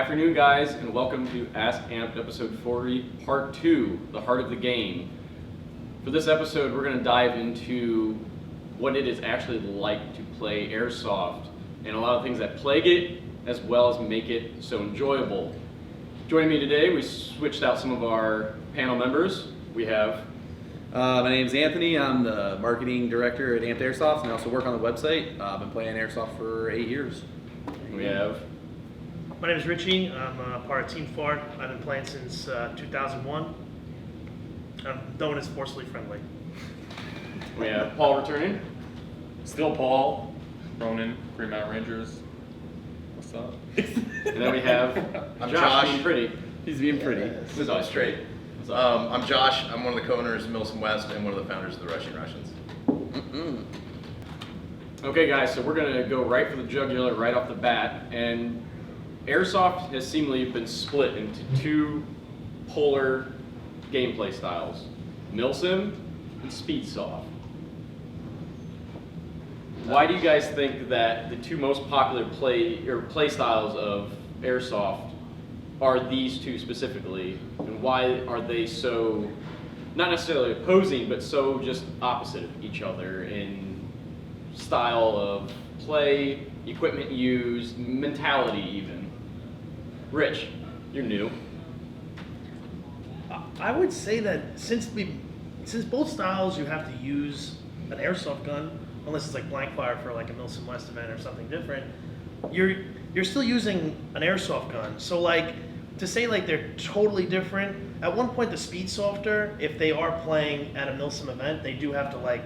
afternoon, guys, and welcome to Ask Amped episode 40, part 2, the heart of the game. For this episode, we're going to dive into what it is actually like to play Airsoft and a lot of things that plague it, as well as make it so enjoyable. Joining me today, we switched out some of our panel members. We have... My name's Anthony. I'm the marketing director at Amped Airsoft, and I also work on the website. I've been playing Airsoft for 8 years. We have... My name is Richie. I'm part of Team Fart. I've been playing since 2001. I'm known as forcefully friendly. We have Paul returning. Still Paul, Ronan, Green Mountain Rangers. What's up? And then we have I'm Josh. Josh. Being pretty. He's being pretty. This is all straight. I'm Josh. I'm one of the co-owners of Milsim West and one of the founders of the Russian Russians. Okay, guys, so we're going to go right for the jugular right off the bat. And Airsoft has seemingly been split into two polar gameplay styles, Milsim and Speedsoft. Why do you guys think that the two most popular play styles of Airsoft are these two specifically, and why are they so, not necessarily opposing, but so just opposite of each other in style of play, equipment used, mentality even? Rich, you're new. I would say that since both styles you have to use an airsoft gun, unless it's like blank fire for like a Milsim West event or something different, you're still using an airsoft gun. So like to say like they're totally different, at one point the Speedsofter, if they are playing at a Milsim event, they do have to like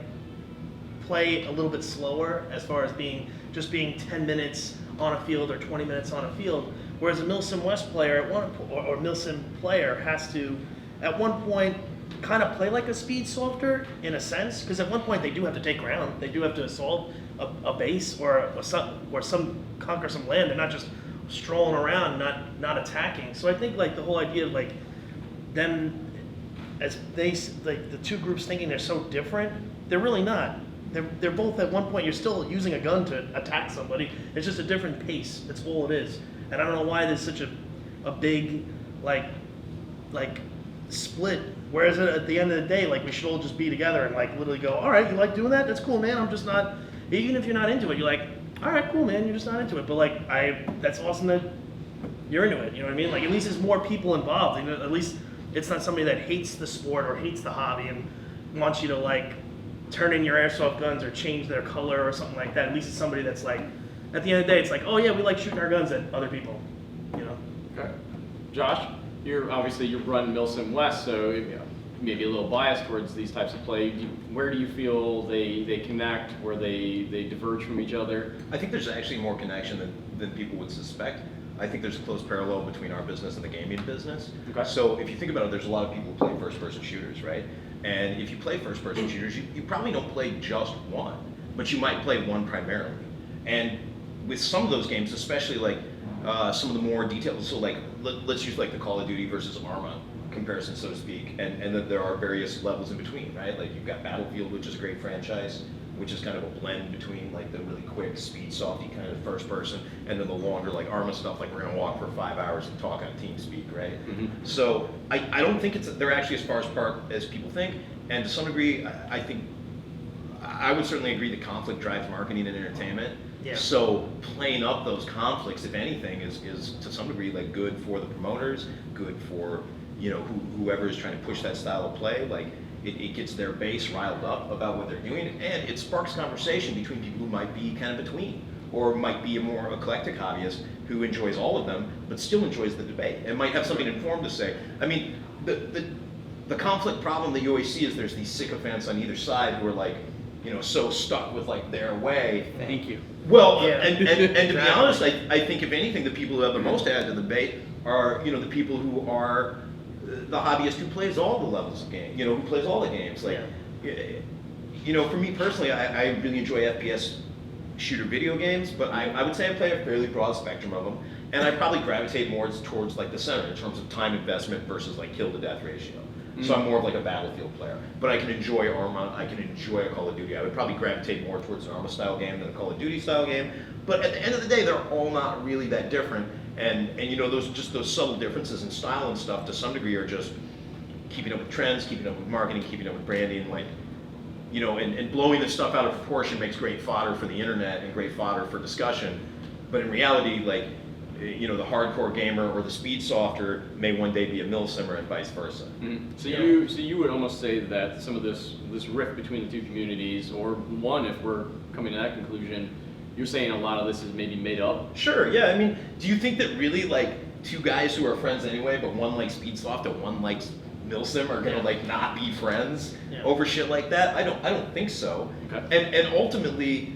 play a little bit slower as far as being 10 minutes on a field or 20 minutes on a field. Whereas a Milsim West player or Milsim player has to, at one point, kind of play like a Speedsofter in a sense, because at one point they do have to take ground. They do have to assault a base or conquer some land. They're not just strolling around, not attacking. So I think like the whole idea of like them as like the two groups thinking they're so different, they're really not. They're both at one point you're still using a gun to attack somebody. It's just a different pace. That's all it is. And I don't know why there's such a big like split. Whereas at the end of the day, like we should all just be together and like literally go, all right, you like doing that? That's cool, man. I'm just not. Even if you're not into it, you're like, all right, cool, man. You're just not into it. But like that's awesome that you're into it. You know what I mean? Like at least there's more people involved. You know, at least it's not somebody that hates the sport or hates the hobby and wants you to like turn in your airsoft guns or change their color or something like that. At least it's somebody that's like, at the end of the day, it's like, oh yeah, we like shooting our guns at other people, you know? Okay. Josh, you're run Milsim West, so you maybe a little biased towards these types of play. Where do you feel they connect, where they diverge from each other? I think there's actually more connection than people would suspect. I think there's a close parallel between our business and the gaming business. Okay. So if you think about it, there's a lot of people who play first-person shooters, right? And if you play first-person shooters, you probably don't play just one, but you might play one primarily. And with some of those games, especially like some of the more detailed, so like let's use like the Call of Duty versus Arma comparison, so to speak, and then there are various levels in between, right? Like you've got Battlefield, which is a great franchise, which is kind of a blend between like the really quick, speed, softy kind of first person, and then the longer like Arma stuff, like we're gonna walk for 5 hours and talk on TeamSpeak, right? Mm-hmm. So I don't think they're actually as far apart as people think, and to some degree, I think I would certainly agree that conflict drives marketing and entertainment. Yeah. So playing up those conflicts, if anything, is to some degree like good for the promoters, good for whoever is trying to push that style of play. Like it gets their base riled up about what they're doing, and it sparks conversation between people who might be kind of between, or might be a more eclectic hobbyist who enjoys all of them, but still enjoys the debate and might have something informed to say. I mean, the conflict problem that you always see is there's these sycophants on either side who are like, so stuck with like their way. Thank you. Well, yeah. and to be honest, I think if anything, the people who have the most to add to the debate are the people who are the hobbyist who plays all the levels of game, who plays all the games. Like, for me personally, I really enjoy FPS shooter video games, but I would say I play a fairly broad spectrum of them, and I probably gravitate more towards like the center in terms of time investment versus like kill to death ratio. So I'm more of like a Battlefield player. But I can enjoy Arma, I can enjoy a Call of Duty. I would probably gravitate more towards an Arma style game than a Call of Duty style game. But at the end of the day, they're all not really that different. And you know, those subtle differences in style and stuff to some degree are just keeping up with trends, keeping up with marketing, keeping up with branding, like, you know, and blowing this stuff out of proportion makes great fodder for the internet and great fodder for discussion. But in reality, like, you know, the hardcore gamer or the speed softer may one day be a milsimmer and vice versa. So Yeah. you would almost say that some of this rift between the two communities, or one, if we're coming to that conclusion, you're saying a lot of this is maybe made up? Sure, yeah. I mean, do you think that really like two guys who are friends anyway, but one likes Speedsoft and one likes Milsim are gonna like not be friends Yeah. over shit like that? I don't think so. Okay. And ultimately,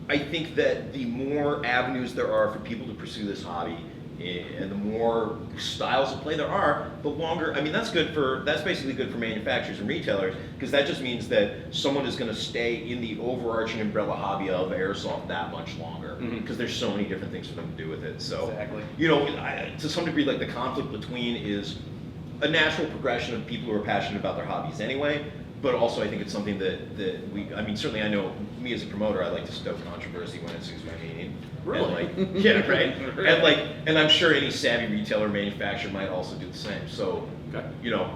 I think that the more avenues there are for people to pursue this hobby, and the more styles of play there are, the longer. I mean, that's basically good for manufacturers and retailers, because that just means that someone is going to stay in the overarching umbrella hobby of airsoft that much longer, because there's so many different things for them to do with it. So, Exactly. you know, to some degree, like the conflict between is a natural progression of people who are passionate about their hobbies anyway. But also, I think it's something that I mean, certainly I know me as a promoter, I like to stoke controversy when it suits my meaning. Really? And like, yeah, right? And I'm sure any savvy retailer or manufacturer might also do the same. So, Okay. you know,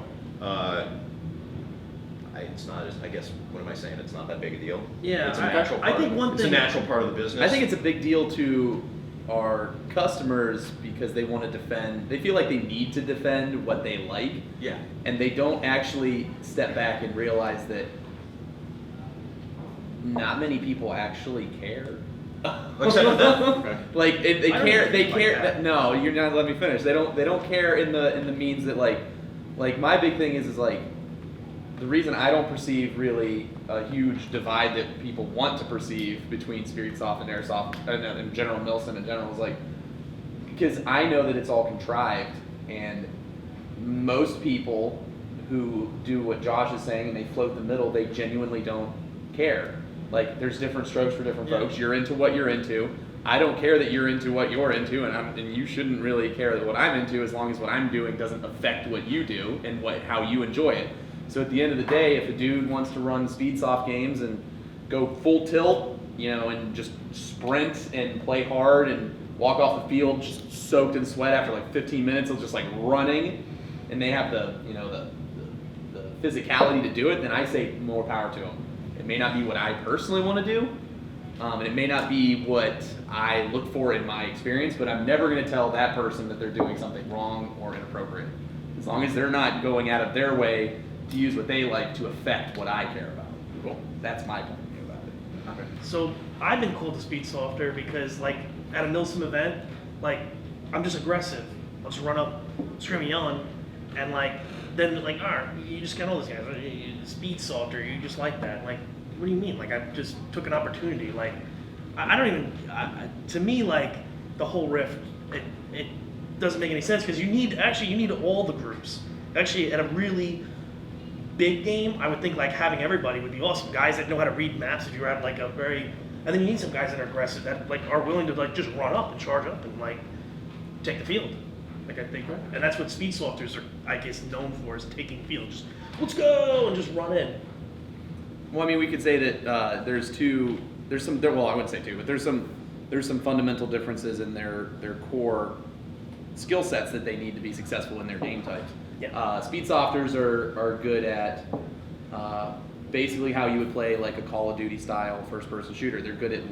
it's not, I guess, what am I saying? It's not that big a deal. Yeah, It's a I- natural I part. think one It's thing- a natural part of the business. I think it's a big deal to our customers because they want to defend, they feel like they need to defend what they like, Yeah. and they don't actually step back and realize that not many people actually care. Except for them. Okay. Like if they I don't care, even they think care. like that. No, you're not. Let me finish. They don't care in the means that like my big thing is like the reason I don't perceive really a huge divide that people want to perceive between Speedsoft and Airsoft and General Milsim in general is like because I know that it's all contrived and most people who do what Josh is saying and they float the middle, they genuinely don't care. Like there's different strokes for different Yeah. folks. You're into what you're into. I don't care that you're into what you're into, and you shouldn't really care that what I'm into as long as what I'm doing doesn't affect what you do and how you enjoy it. So at the end of the day, if a dude wants to run Speedsoft games and go full tilt, you know, and just sprint and play hard and walk off the field just soaked in sweat after like 15 minutes of just like running, and they have the physicality to do it, then I say more power to them. It may not be what I personally want to do, and it may not be what I look for in my experience, but I'm never going to tell that person that they're doing something wrong or inappropriate. As long as they're not going out of their way to use what they like to affect what I care about. Cool. That's my point of view about it. So I've been called to speed softer because like at a Milsim event, like I'm just aggressive. I'll just run up, screaming, yelling, and like then like, all right, you just got all these guys. You speed softer. You just like that. Like, what do you mean? Like I just took an opportunity. Like I don't even. To me, like the whole rift, it doesn't make any sense because you need all the groups. Actually, at a really big game, I would think like having everybody would be awesome. Guys that know how to read maps. If you have like a very, and then you need some guys that are aggressive that like are willing to like just run up and charge up and like take the field. Like I think, and that's what speed softers are, I guess, known for is taking field. Just let's go and just run in. Well, I mean, we could say that well, I wouldn't say two, but there's some fundamental differences in their core skill sets that they need to be successful in their game types. Yeah. Speed softers are good at basically how you would play like a Call of Duty style first-person shooter. They're good at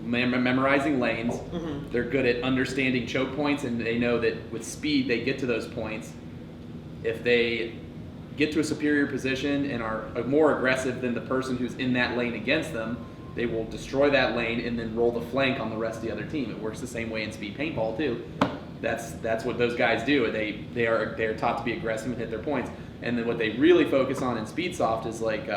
memorizing lanes. Mhm. They're good at understanding choke points, and they know that with speed they get to those points. If they get to a superior position and are more aggressive than the person who's in that lane against them, they will destroy that lane and then roll the flank on the rest of the other team. It works the same way in speed paintball too. That's what those guys do. They are taught to be aggressive and hit their points. And then what they really focus on in Speedsoft is like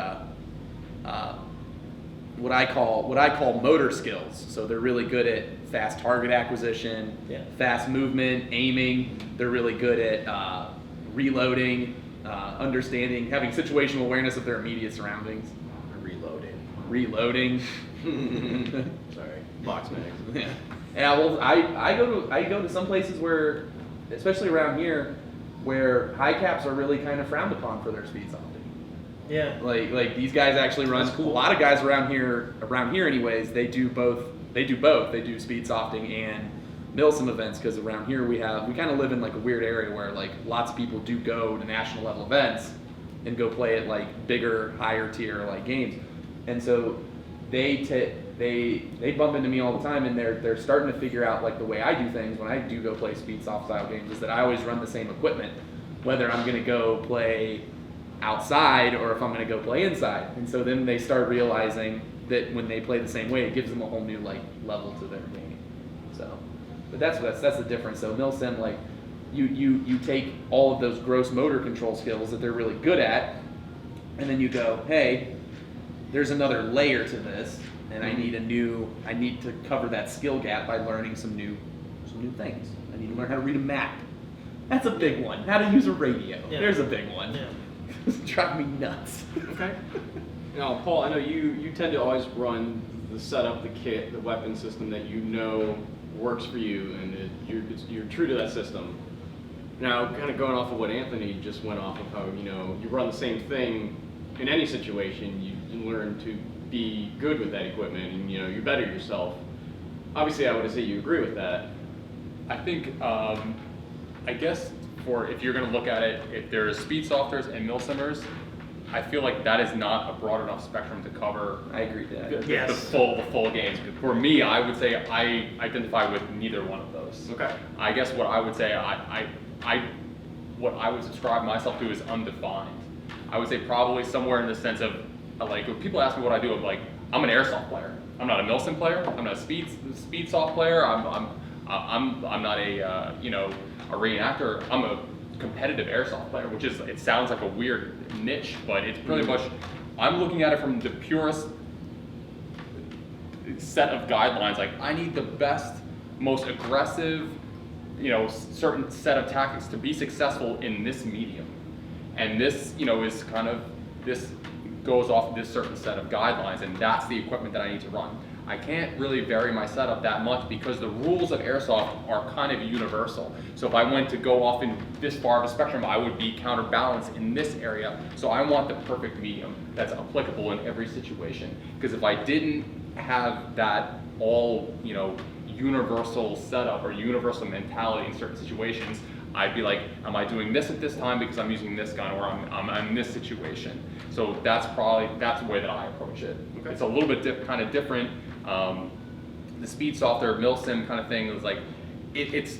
what I call motor skills. So they're really good at fast target acquisition, Yeah. fast movement, aiming. They're really good at reloading, understanding, having situational awareness of their immediate surroundings. Reloading. Sorry, box mags. Yeah, well, I go to some places where, especially around here, where high caps are really kind of frowned upon for their speed softing. Yeah. Like these guys actually run. That's cool. A lot of guys around here anyways. They do both. They do speed softing and Milsim events, because around here we kind of live in like a weird area where like lots of people do go to national level events and go play at like bigger, higher tier like games, and so they bump into me all the time, and they're starting to figure out like the way I do things when I do go play speed soft style games is that I always run the same equipment, whether I'm gonna go play outside or if I'm gonna go play inside, and so then they start realizing that when they play the same way, it gives them a whole new like level to their game. So, but that's the difference. So Milsim, like you take all of those gross motor control skills that they're really good at, and then you go, hey, there's another layer to this, and I need to cover that skill gap by learning some new things. I need to learn how to read a map. That's a big one. How to use a radio. Yeah. There's a big one. Yeah. It's driving me nuts. Okay. Now, Paul, I know you tend to always run the setup, the kit, the weapon system that you know works for you, and you're true to that system. Now, kind of going off of what Anthony just went off of, how you run the same thing in any situation. You learn to be good with that equipment, and you better yourself. Obviously, I would say you agree with that. I think, I guess if you're going to look at it, if there's speed softers and milsimmers, I feel like that is not a broad enough spectrum to cover I agree with that. Yes. the full games. For me, I would say I identify with neither one of those. Okay. I guess what I would say what I would subscribe myself to is undefined. I would say probably somewhere in the sense of like when people ask me what I do, I'm like, I'm an airsoft player. I'm not a Milsim player. I'm not a speed soft player. I'm not a a reenactor. I'm a competitive airsoft player, which is, it sounds like a weird niche, but it's pretty much, I'm looking at it from the purest set of guidelines. Like, I need the best, most aggressive, certain set of tactics to be successful in this medium. And this, is kind of, this goes off this certain set of guidelines, and that's the equipment that I need to run. I can't really vary my setup that much because the rules of airsoft are kind of universal. So if I went to go off in this far of a spectrum, I would be counterbalanced in this area. So I want the perfect medium that's applicable in every situation. Because if I didn't have that all, universal setup or universal mentality in certain situations, I'd be like, am I doing this at this time because I'm using this gun, or I'm in this situation? So that's the way that I approach it. Okay. It's a little bit kind of different. The speed softer Milsim kind of thing is like, it's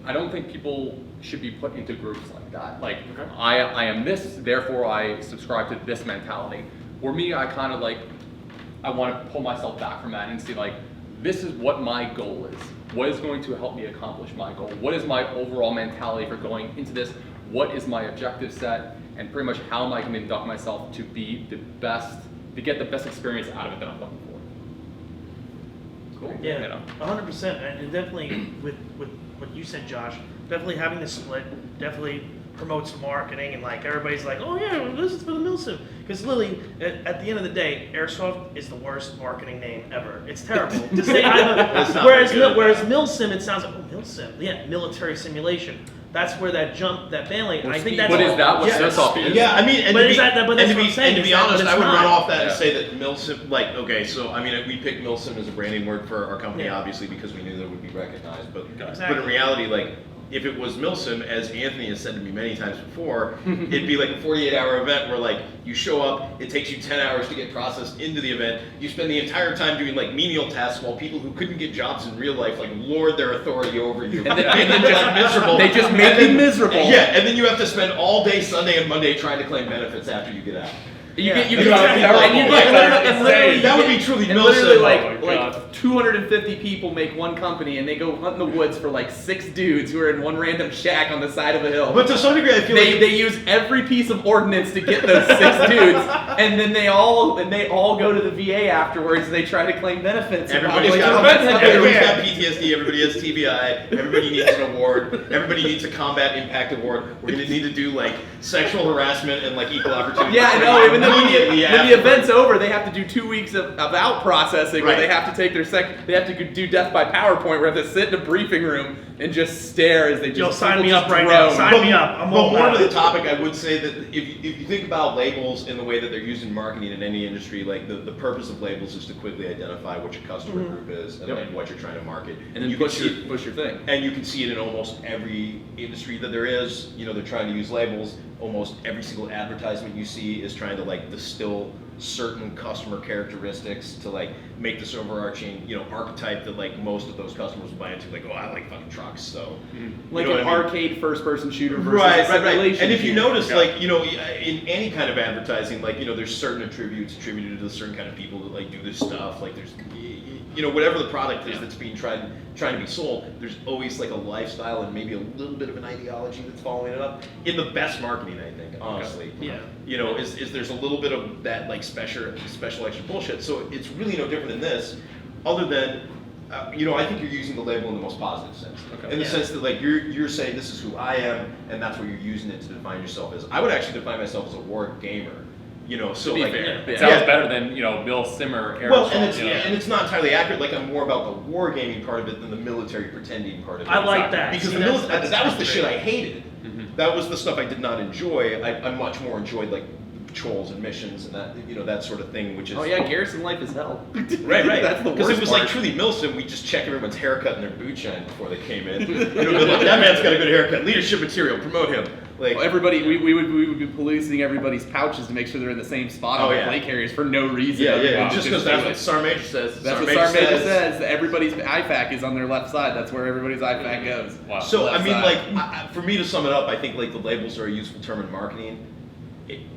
I don't think people should be put into groups like that. Like, Okay. I am this, therefore I subscribe to this mentality. For me, I kind of like, I want to pull myself back from that and see like, this is what my goal is. What is going to help me accomplish my goal? What is my overall mentality for going into this? What is my objective set? And pretty much how am I going to conduct myself to be the best, to get the best experience out of it that I'm looking for. Cool. Yeah, 100%, and definitely with what you said, Josh, definitely having the split definitely promotes marketing, and like everybody's like, oh yeah, well, this is for the Milsim, because literally at the end of the day, airsoft is the worst marketing name ever. It's terrible to say. It's not whereas very good. whereas Milsim, it sounds like, oh, Milsim, yeah, military simulation. That's where that jump, that bandwagon. I think that's. But is that what yeah, airsoft is? Yeah, I mean, and But to is be, that- but that's and to what be, I'm saying, and to is be that- honest, but I it's would not. run off that and Yeah. say that Milsim, like, okay, so I mean, we picked Milsim as a branding word for our company, Yeah. obviously, because we knew that it would be recognized. But Exactly. in reality, like, if it was Milsim, as Anthony has said to me many times before, it'd be like a 48-hour event where like you show up, it takes you 10 hours to get processed into the event. You spend the entire time doing like menial tasks while people who couldn't get jobs in real life like lord their authority over you. And then- And then like miserable. They just And make you then- miserable. Yeah, and then you have to spend all day Sunday and Monday trying to claim benefits after you get out. You Yeah. get you It's get terrible. and you get Like, literally, and literally that would you be truly and literally Milsim. Oh my like 250 people make one company, and they go hunt in the woods for like 6 dudes who are in one random shack on the side of a hill. But to some degree, I feel like They use every piece of ordnance to get those 6 dudes, and then they all go to the VA afterwards. And they try to claim benefits. and everybody's probably got, prevent them. everybody's got PTSD, everybody has TBI, everybody needs an award, everybody needs a combat impact award. We're gonna need to do like sexual harassment and like equal opportunity. Yeah, I know. Even though Immediately when the afterwards. event's over, they have to do 2 weeks of out processing where Right. they have to take their they have to do death by PowerPoint where they have to sit in a briefing room and just stare as they just Yo, sign people me just up right now. drone. Sign me up. I'm but all more about to the it. topic, I would say that if you think about labels in the way that they're used in marketing in any industry, like the purpose of labels is to quickly identify what your customer group is and Yep. then what you're trying to market. And then you can push see your thing. and you can see it in almost every industry that there is. You know, they're trying to use labels. Almost every single advertisement you see is trying to like distill certain customer characteristics to like make this overarching, you know, archetype that like most of those customers will buy into. Like, oh, I like fucking trucks, so Like you know an what I mean? arcade first-person shooter versus a Right. simulation And if you shooter. notice, Yeah. like, you know, in any kind of advertising, like, you know, there's certain attributes attributed to certain kind of people that like do this stuff. Like, there's, you know, whatever the product is that's being trying to be sold, there's always like a lifestyle and maybe a little bit of an ideology that's following it up. In the best marketing, I think, honestly. Yeah. You know, is there's a little bit of that like special extra bullshit. So it's really no different in this, other than. You know, I think you're using the label in the most positive sense. Okay. In the Yeah. sense that, like, you're saying this is who I am, and that's what you're using it to define yourself as. I would actually define myself as a war gamer. You know, so To be like, fair, yeah. it sounds Yeah. better than Bill Simmer. Well, Aerosol, and it's you know. and it's not entirely accurate. Like, I'm more about the war gaming part of it than the military pretending part of it. I like that. Because See, the that's- military, that was the that's shit I great. hated. That was the stuff I did not enjoy. I much more enjoyed like patrols and missions and that, you know, that sort of thing, which is Oh yeah, Garrison life is hell. Right. That's the Because worst it was part. like truly Milsim, we just check everyone's haircut and their boot shine before they came in. You know, like, that man's got a good haircut. Leadership material, promote him. Like, Well, everybody, we would be policing everybody's pouches to make sure they're in the same spot on Oh, the yeah. plate carriers for no reason. yeah, other than yeah. Just because do that's it. what Star Major says. That's what Star Major says. Everybody's IFAC is on their left side. That's where everybody's IFAC goes. Wow. So Left I mean, side. like, for me to sum it up, I think like the labels are a useful term in marketing,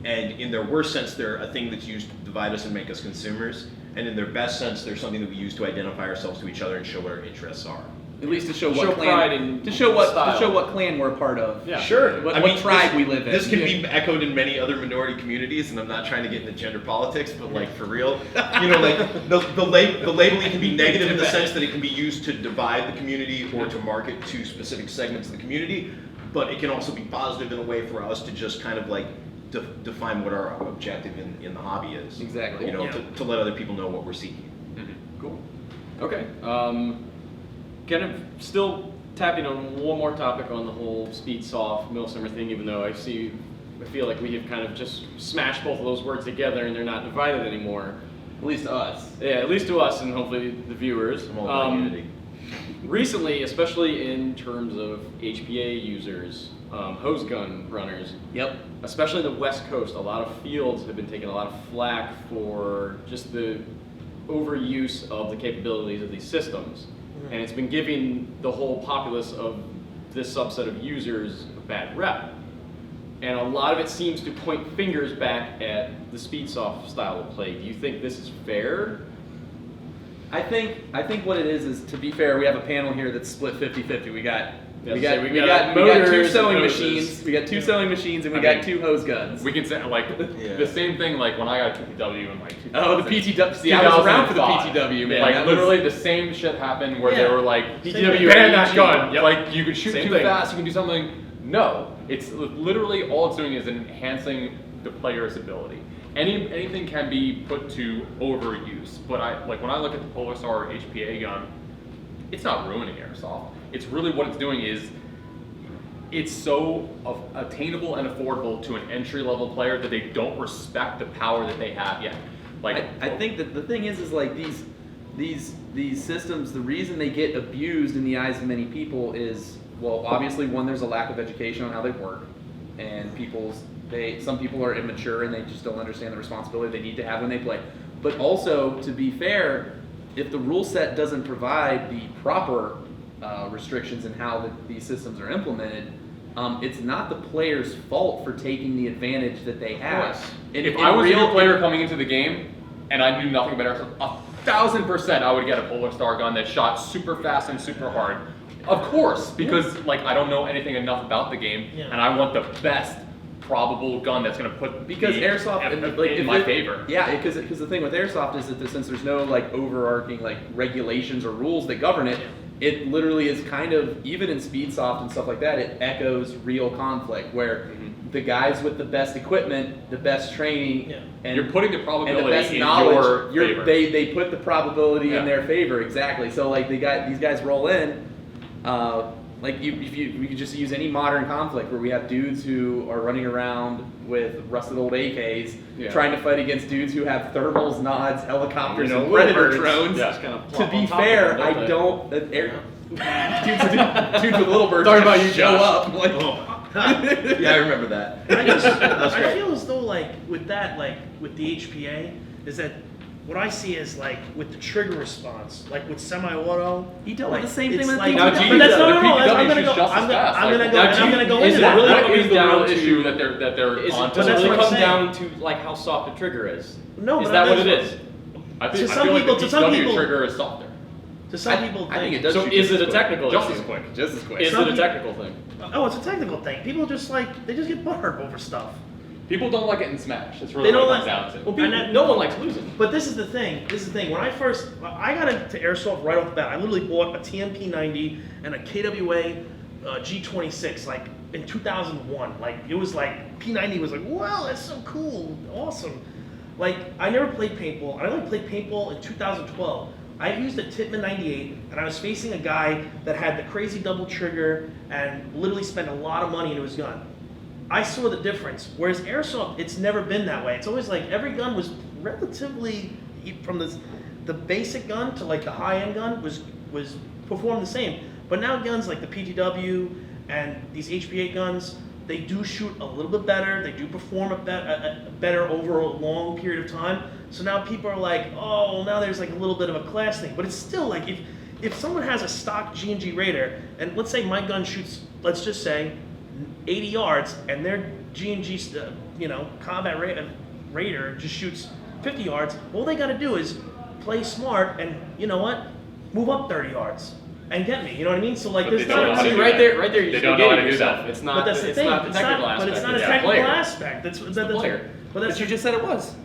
and in their worst sense, they're a thing that's used to divide us and make us consumers. And in their best sense, they're something that we use to identify ourselves to each other and show what our interests are. At least to show Show what pride clan, in to show what style. clan we're a part of. Yeah. Sure. What, I what mean, tribe this- we live in. This can be echoed in many other minority communities, and I'm not trying to get into gender politics, but like for real, you know, like the labeling can be negative in the sense that it can be used to divide the community or to market to specific segments of the community, but it can also be positive in a way for us to just kind of like define what our objective in the hobby is. Exactly. You know, Yeah. to let other people know what we're seeking. Cool. Okay. Kind of still tapping on one more topic on the whole speed soft Milsimmer thing, even though I feel like we have kind of just smashed both of those words together and they're not divided anymore. At least to us. Yeah, at least to us and hopefully the viewers. I'm all about unity. Recently, especially in terms of HPA users, hose gun runners, Yep. especially the West Coast, a lot of fields have been taking a lot of flack for just the overuse of the capabilities of these systems. And it's been giving the whole populace of this subset of users a bad rep. And a lot of it seems to point fingers back at the Speedsoft style of play. Do you think this is fair? I think what it is to be fair, we have a panel here that's split 50-50. We got Yeah, we so got we we got got two motors and sewing hoses. machines. We got two sewing machines and we I got mean, two hose guns. We can say like Yeah. the same thing like when I got a PTW in like 2000. Oh, the PTW. See, I was around for the 2005. PTW, man. Like That was- literally the same shit happened where Yeah. they were like PTW ban that AG. gun. Yep. Like you can shoot Same too thing. fast, you can do something. No, it's literally all it's doing is enhancing the player's ability. Anything can be put to overuse, but when I look at the Polar Star HPA gun, it's not ruining airsoft. It's really what it's doing is it's so attainable and affordable to an entry-level player that they don't respect the power that they have yet. Like I think that the thing is like these systems, the reason they get abused in the eyes of many people is, well, obviously one, there's a lack of education on how they work, and some people are immature and they just don't understand the responsibility they need to have when they play. But also, to be fair, if the rule set doesn't provide the proper restrictions in how these systems are implemented, it's not the player's fault for taking the advantage that they have. course. if I was a new player coming into the game and I knew nothing about airsoft, 1,000% I would get a Polar Star gun that shot super fast and super hard. Of course, because like I don't know anything enough about the game, Yeah. and I want the best probable gun that's going to put Because the- airsoft, in my favor. Yeah, because the thing with airsoft is that since there's no like overarching like regulations or rules that govern it, it literally is kind of, even in Speedsoft and stuff like that, it echoes real conflict where the guys with the best equipment, the best training, Yeah. and You're putting the and probability the best in knowledge, your favor. they put the probability Yeah. in their favor, exactly. So like these guys roll in, like we could just use any modern conflict where we have dudes who are running around with rusted old AKs Yeah. trying to fight against dudes who have thermals, nods, helicopters, You know, and predator birds drones. Yeah. just kind of To plop be on top of fair, them, I they? don't. Dudes with little birds Talking about just you, show Josh. up. Like, Yeah, I remember that. I feel as though like with that, like with the HPA, is that what I see is like with the trigger response, like with semi-auto. He dealt with like, the same thing it's with like, the but PPW. that's no, The no, no. I'm PPW gonna shoots go. just I'm as gonna, fast. I'm gonna Like, go. now, And I'm do gonna you- go is into it that. really What coming is the down real to- issue that they're Is on? it, does it that's really what I'm come saying. down to like how soft the trigger is? No, Is but that I'm what it just- is? I To think, I some feel people- like the to some PPW people- trigger is softer. To some people, I think it does. So shoot is just it a as quick. technical Just issue? as quick. Just as quick. Is Some it a people- technical thing? Oh, it's a technical thing. People just like they just get butthurt over stuff. People don't like it in Smash. That's really They what don't it comes like- down to. Well, people, And no one likes losing. But this is the thing. This is the thing. When I got into airsoft right off the bat. I literally bought a TMP-90 and a KWA G26 like in 2001. Like it was like P90 was like, wow, that's so cool, awesome. Like I never played paintball. I only played paintball in 2012. I used a Tippmann 98, and I was facing a guy that had the crazy double trigger and literally spent a lot of money into his gun. I saw the difference. Whereas airsoft, it's never been that way. It's always like every gun was relatively from the basic gun to like the high end gun was performed the same. But now guns like the PTW and these HPA guns, they do shoot a little bit better. They do perform a better over a long period of time. So now people are like, oh, now there's like a little bit of a class thing. But it's still like if someone has a stock G&G Raider, and let's say my gun shoots, let's just say 80 yards, and their G&G, combat Raider just shoots 50 yards, all they got to do is play smart and, you know what, move up 30 yards and get me, you know what I mean? So like But there's they don't know not, how to See, do right that. there, you They just don't know how to negated do that. yourself. It's but not. that's the It's thing, not the technical aspect. but it's not a it's the technical player. aspect. That's It's the player. But that's But you just said it was.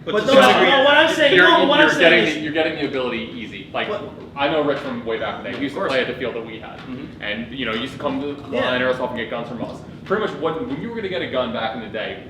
But to no, some no, degree- no, what I'm saying, You're, no, what you're I'm saying getting is, you're getting the ability easy. Like What? I know Rick from way back in the day. He used to course. play at the field that we had, and he used to come to the Yeah. line airsoft and get guns from us. Pretty much when you were gonna get a gun back in the day,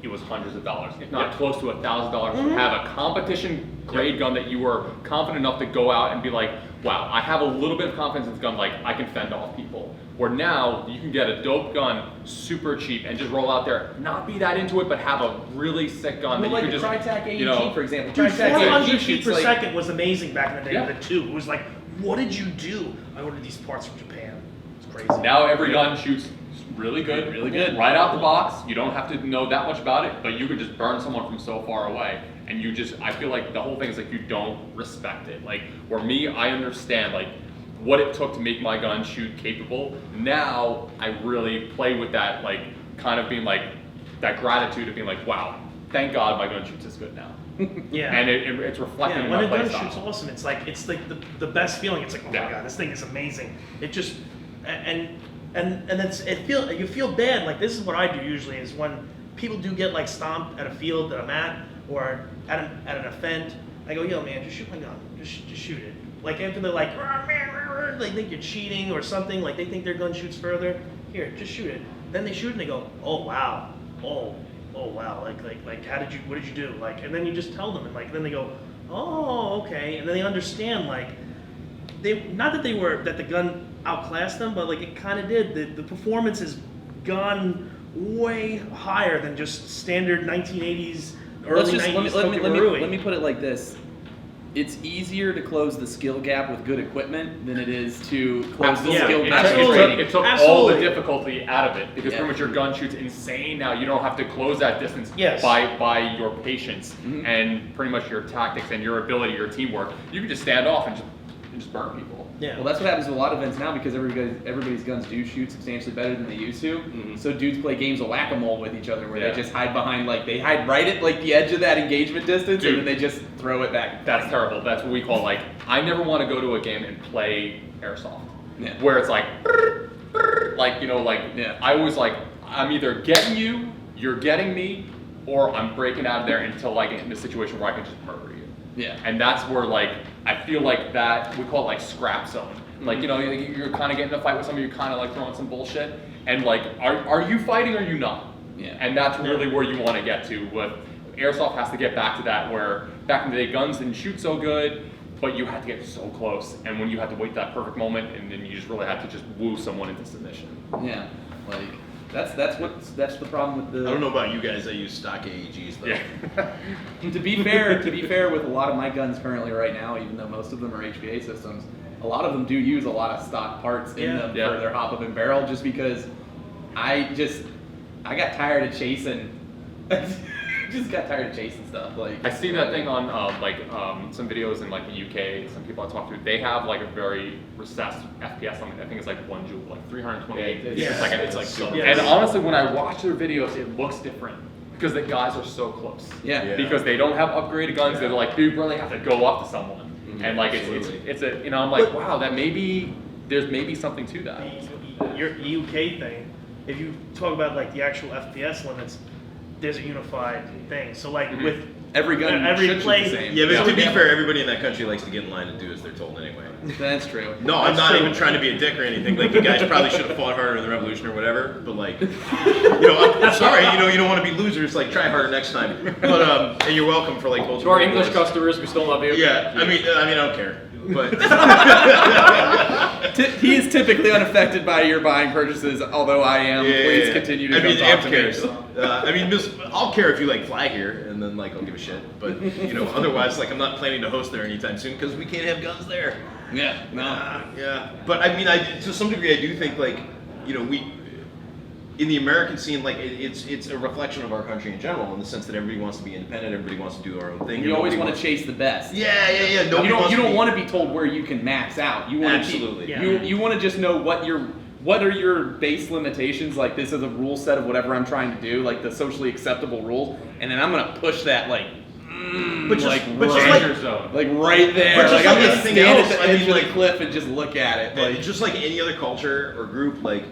it was hundreds of dollars, if not Yep. close to $1,000 Mm-hmm. to have a competition grade gun that you were confident enough to go out and be like, wow, I have a little bit of confidence in this gun, like I can fend off people. Where now you can get a dope gun super cheap and just roll out there, not be that into it, but have a really sick gun Well, that like you the can just, Tritec AEG, you know, for example. dude, Tritec 400 AEG feet shoots per like, second was amazing back in the day Yeah. with the 2. It was like, what did you do? I ordered these parts from Japan. It's crazy. Now every gun shoots really good, Really good. right out the box. You don't have to know that much about it, but you could just burn someone from so far away. And I feel like the whole thing is like you don't respect it. Like, where me, I understand like what it took to make my gun shoot capable. Now I really play with that, like kind of being like that gratitude of being like, wow, thank God my gun shoots this good now. Yeah. And it's reflecting Yeah, in when my a play gun style. shoots awesome, it's like the best feeling. It's like, oh Yeah. my god, this thing is amazing. It just and you feel bad. Like this is what I do usually is when people do get like stomped at a field that I'm at or at an event. I go, yo man, just shoot my gun. Just shoot it. Like after they're like, they think you're cheating or something. Like they think their gun shoots further. Here, just shoot it. Then they shoot and they go, oh wow, oh wow, like what did you do? Like, and then you just tell them and like then they go, oh okay, and then they understand like not that the gun outclassed them, but like it kind of did. The performance has gone way higher than just standard 1980s, early 90s Tokamarui. let me put it like this. It's easier to close the skill gap with good equipment than it is to close the Yeah, skill It gap took- with absolutely. training. It took all the Absolutely. difficulty out of it because Yeah. pretty much your gun shoots insane now. You don't have to close that distance Yes. by your patience Mhm. and pretty much your tactics and your ability, your teamwork. You can just stand off and just burn people. Yeah. Well, that's what happens with a lot of events now because everybody's guns do shoot substantially better than they used to. Mhm. So dudes play games of whack-a-mole with each other where Yeah. they just hide behind, like, they hide right at, like, the edge of that engagement distance Dude. and then they just throw it back. That's terrible. That's what we call like, I never want to go to a game and play airsoft. Yeah. Where it's like, like, Yeah. I always like, I'm either getting you, you're getting me, or I'm breaking out of there until I get in a situation where I can just murder you. Yeah. And that's where like I feel like that we call it like scrap zone. Like you know you're kind of getting in a fight with somebody, you're kind of like throwing some bullshit, and like are you fighting or are you not? Yeah. And that's really where you want to get to. With airsoft has to get back to that where back in the day guns didn't shoot so good, but you had to get so close, and when you had to wait that perfect moment, and then you just really had to just woo someone into submission. Yeah. Like that's the problem with the. I don't know about you guys. I use stock AEGs though. Yeah. To be fair, with a lot of my guns currently right now, even though most of them are HVA systems, a lot of them do use a lot of stock parts in them Yeah. for their hop up and barrel, just because I got tired of chasing. Just got tired of chasing stuff. Like I see that thing on some videos in like the UK. Some people I talk to, they have like a very recessed FPS limit. I think it's like 1 joule, like 328 Yeah, per second. it's like super. And honestly, when I watch their videos, it looks different because the guys are so close. Yeah. Because they don't have upgraded guns. They're like, you really have to go up to someone. And like it's a you know I'm like wow, that there's maybe something to that. Your UK thing, if you talk about like the actual FPS limits, there's a unified thing. So like with every gun every should play, shoot the same. Yeah, but Yeah. to be fair, everybody in that country likes to get in line and do as they're told anyway. That's true. No, I'm That's not true. even trying to be a dick or anything. Like, you guys probably should have fought harder in the revolution or whatever. But like, you know, I'm sorry. You know, you don't want to be losers. Like, try harder next time. But and you're welcome for like both. To our English customers, we still love you. Yeah, I mean, I don't care. But He is typically unaffected by your buying purchases, although I am. Please continue to I mean, come Amp talk to me. cares. I mean, I'll care if you like fly here, and then like I'll give a shit. But you know, otherwise, like I'm not planning to host there anytime soon because we can't have guns there. Yeah, no. Yeah, but I mean, to some degree, I do think like, you know, we in the American scene, like it's a reflection of our country in general, in the sense that everybody wants to be independent, everybody wants to do their own thing. You always Nobody want wants- to chase the best. Yeah. You don't want to be told where you can max out. You want Absolutely. to you want to just know what are your base limitations. Like this is a rule set of whatever I'm trying to do, like the socially acceptable rules, and then I'm gonna push that like. But just- like but just right, Danger zone. like right there. But just Like like I'm gonna anything stand else, at the I edge mean, of like- the cliff and just look at it. Like, Like just like any other culture or group, like,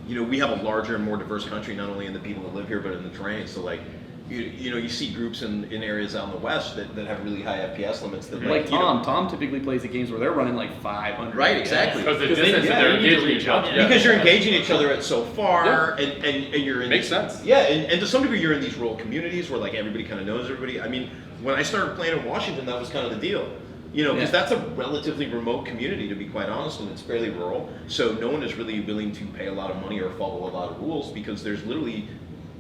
you know, we have a larger and more diverse country, not only in the people that live here, but in the terrain. So like, you know, you see groups in areas out in the West that have really high FPS limits that like you know- Tom typically plays at games where they're running like 500. Right, exactly. Because the 'Cause they- distance yeah, that they're you need to engaging reach each out. other. Because you're engaging each other at so far, and you're in Makes these- sense. Yeah, and to some degree you're in these rural communities where like everybody kind of knows everybody. I mean, when I started playing in Washington, that was kind of the deal. You know, because Yeah. that's a relatively remote community, to be quite honest, and it's fairly rural. So no one is really willing to pay a lot of money or follow a lot of rules because there's literally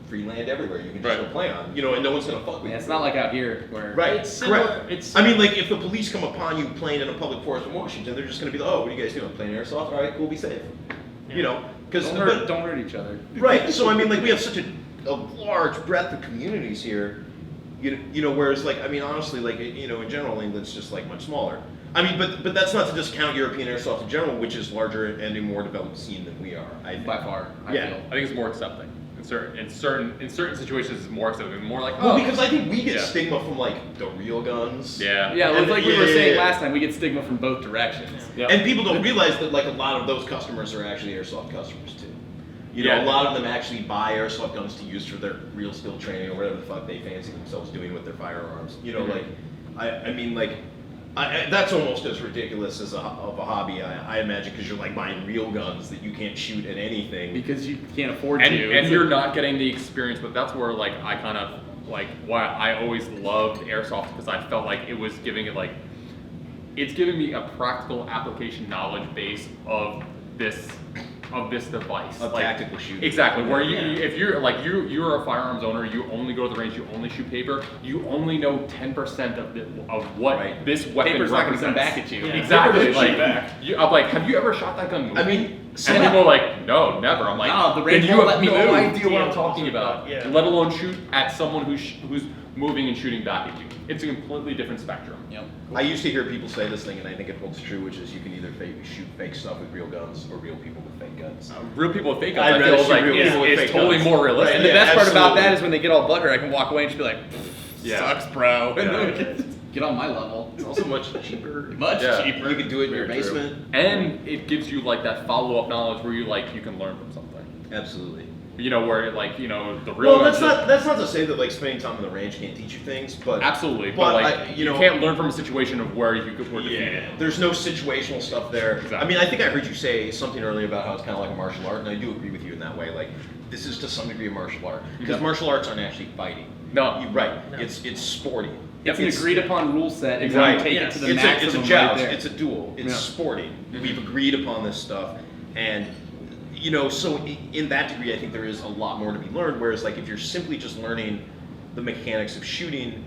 free land everywhere you can just Right. go play on. You know, and no one's gonna fuck with Yeah, you. it's not like out here where Right, It's similar- correct. it's I mean, like, if the police come upon you playing in a public forest in Washington, they're just gonna be like, oh, what are you guys doing? Playing airsoft? All right, cool, be safe. You know, because don't hurt each other. right. So I mean, like, we have such a large breadth of communities here. You know, whereas like, I mean, honestly, like, you know, in general, England's just like much smaller. I mean, but that's not to discount European airsoft in general, which is larger and a more developed scene than we are. I think. By far, I Yeah. feel. I think it's more accepting. In certain situations, it's more accepting. More like Well, oh, because I think we get Yeah. stigma from like the real guns. yeah. Yeah, And- like we were yeah, saying yeah. last time, we get stigma from both directions. Yep. And people don't realize that like a lot of those customers are actually airsoft customers too. You know, Yeah. a lot of them actually buy airsoft guns to use for their real skill training or whatever the fuck they fancy themselves doing with their firearms. You know, Mhm. like, I mean, like, that's almost as ridiculous as of a hobby, I imagine, because you're like buying real guns that you can't shoot at anything. Because you can't afford and, to. and you're not getting the experience, but that's where like I kind of like why I always loved airsoft because I felt like it was giving it like it's giving me a practical application knowledge base of this device Of like, tactical shooting. exactly where Yeah. if you're like you're a firearms owner, you only go to the range, you only shoot paper, you only know 10% of what Right. this weapon Paper's not gonna come represents. back at you. Yeah. Exactly. Paper doesn't shoot Like, back. I'm like, have you ever shot that gun moving? I mean, And some- people are like, no, never. I'm like, No, the then range you won't have let me no move. idea what Yeah, I'm talking about. yeah. Let alone shoot at someone who's moving and shooting back at you. It's a completely different spectrum. Yep. I used to hear people say this thing, and I think it holds true, which is you can either shoot fake stuff with real guns or real people with fake guns. Real people with fake I'd guns, I rather feel shoot like real people with is fake totally guns. more realistic. And the Yeah, best part about absolutely. that is when they get all butthurt, I can walk away and just be like, Yeah. sucks, bro. Yeah. Get on my level. It's also much cheaper. Much Yeah. cheaper. You can do it in your Very true. basement. And it gives you like that follow-up knowledge where you can learn from something. Absolutely. You know, where like, you know, the real Well, guns that's not to say that like spending time on the range can't teach you things, but absolutely, but, but like you know, can't learn from a situation of where you were defeated. yeah, there's no situational stuff there. Exactly. I mean, I think I heard you say something earlier about how it's kind of like a martial art, and I do agree with you in that way. Like, this is to some degree a martial art because Yeah. martial arts aren't actually fighting. No. You're right. No. It's sporting. It's an agreed upon rule set, and Exactly. you take Yes. it to the It's maximum a joust. right there. It's a duel. It's Yeah. sporting. We've agreed upon this stuff, and you know, so in that degree, I think there is a lot more to be learned. Whereas, like, if you're simply just learning the mechanics of shooting,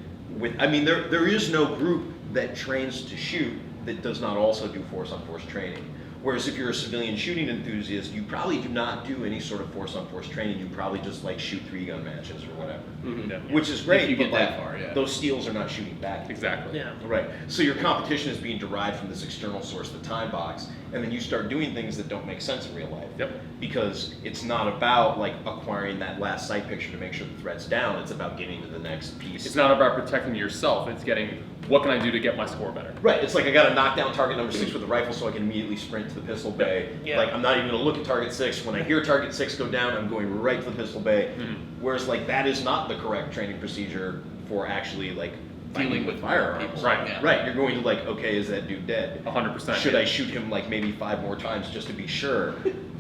I mean, there is no group that trains to shoot that does not also do force-on-force training. Whereas if you're a civilian shooting enthusiast, you probably do not do any sort of force-on-force training. You probably just like shoot 3-gun matches or whatever, Yeah. which is great. If you but, get that like, far, yeah. those steals are not shooting back. Exactly. Yeah. Right. So your competition is being derived from this external source, the time box, and then you start doing things that don't make sense in real life. Yep. Because it's not about like acquiring that last sight picture to make sure the threat's down. It's about getting to the next piece. It's not about protecting yourself. It's getting what can I do to get my score better. Right. It's like I got to knock down target number 6 with a rifle so I can immediately sprint to the pistol bay. Yeah. Like I'm not even going to look at target 6. When I hear target 6 go down, I'm going right to the pistol bay. Mhm. Whereas like that is not the correct training procedure for actually like Dealing fighting with firearms. people. Right. Yeah. Right. You're going to like, okay, is that dude dead? 100%. Should I shoot him like maybe 5 more times just to be sure?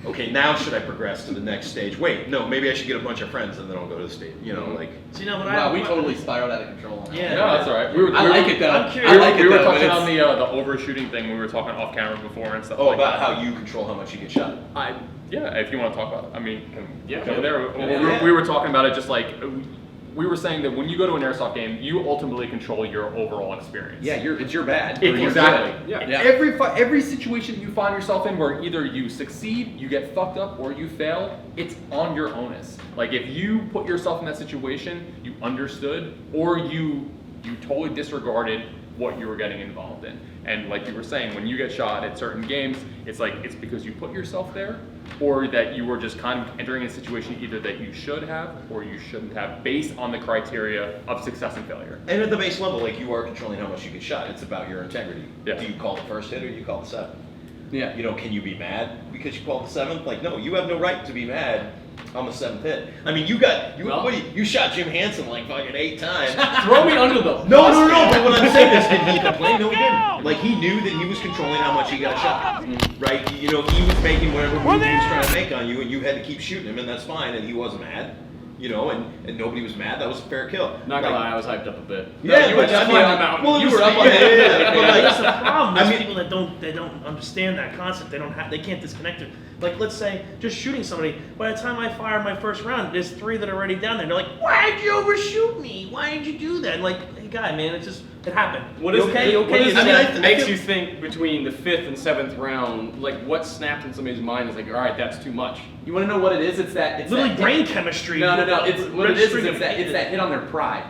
Okay, now should I progress to the next stage? Wait, no, maybe I should get a bunch of friends and then I'll go to the stage. You know, like. So, you know, but Wow, we totally spiraled out of control on that. Yeah. No, that's all right. I like it though. I'm curious. I like it we were though, but touching it's- on the overshooting thing. We were talking off camera before and stuff. Oh, like about that. how you control how much you get shot. Yeah, if you want to talk about it. I mean, Yeah, go sure. there. Yeah. We were talking about it just like we were saying that when you go to an airsoft game, you ultimately control your overall experience. Yeah, it's your bad. or your Exactly. good. Yeah. Yeah. Every situation you find yourself in where either you succeed, you get fucked up, or you fail, it's on your onus. Like if you put yourself in that situation, you understood, or you totally disregarded what you were getting involved in. And like you were saying, when you get shot at certain games, it's like it's because you put yourself there, or that you were just kind of entering a situation either that you should have or you shouldn't have, based on the criteria of success and failure. And at the base level, like you are controlling how much you get shot. It's about your integrity. Yeah. Do you call the first hit or do you call the 7th? Yeah. You know, can you be mad because you called the 7th? Like, no, you have no right to be mad on the 7th hit. I mean, Well- you shot Jim Hansen like fucking 8 times. Throw me under the No, bus, no, no, man. but what I'm saying is, did he complain? No, he didn't. Like, he knew that he was controlling how much he got shot, right? You know, he was making whatever move he was trying to make on you, and you had to keep shooting him, and that's fine, and he wasn't mad, you know, and nobody was mad. That was a fair kill. Not gonna Like, lie, I was hyped up a bit. Yeah, you were but definitely I mean, on the mountain. well, it You was- were up on yeah, the yeah, hill. yeah, but like, That's the problem. There's I mean- people that don't understand that concept. They can't disconnect it. Like, let's say just shooting somebody. By the time I fire my first round, there's 3 that are already down there. They're like, "Why'd you overshoot me? Why did you do that?" And like, hey, guy, man, it happened. What You is okay? it, You what okay? is You it I mean, said- that I makes feel- you think between the 5th and 7th round, like what snapped in somebody's mind is like, all right, that's too much. You want to know what it is? It's that. literally that brain chemistry. No. It's what it is. registering It's that. It's that hit on their pride.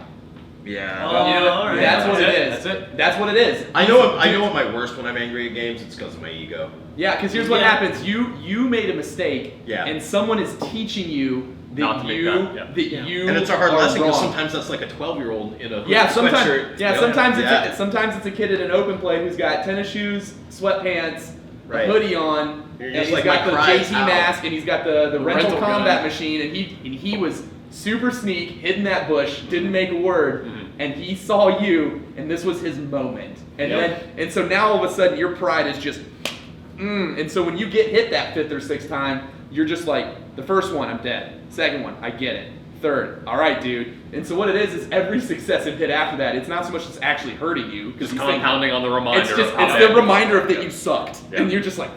yeah. Oh, You know, all right. that's what That's it it. is. That's it. That's what it is. I know at my worst when I'm angry at games, it's because of my ego. Yeah, because here's what Yeah. happens. You made a mistake, Yeah. and someone is teaching you Not that to make you that, yeah. Yeah. you And it's a hard are lesson because wrong. sometimes that's like a 12-year-old in a Yeah, sometimes. sweatshirt. Yeah, You know? sometimes Yeah. sometimes it's a kid at an open play who's got tennis shoes, sweatpants, Right. a hoodie on, You're and just he's like, got my the pride's JT out. mask, and he's got the rental rental combat gun. machine, and he was super sneak, hid in that bush, didn't make a word, Mhm. and he saw you, and this was his moment, and Yep. and so now all of a sudden your pride is just. And so when you get hit that 5th or 6th time, you're just like, the first one, I'm dead. Second one, I get it. Third, all right, dude. And so what it is every successive hit after that, it's not so much it's actually hurting you. Just you think- compounding on the reminder. It's just, of how it's bad the you reminder are. of that you sucked. Yeah. And you're just like,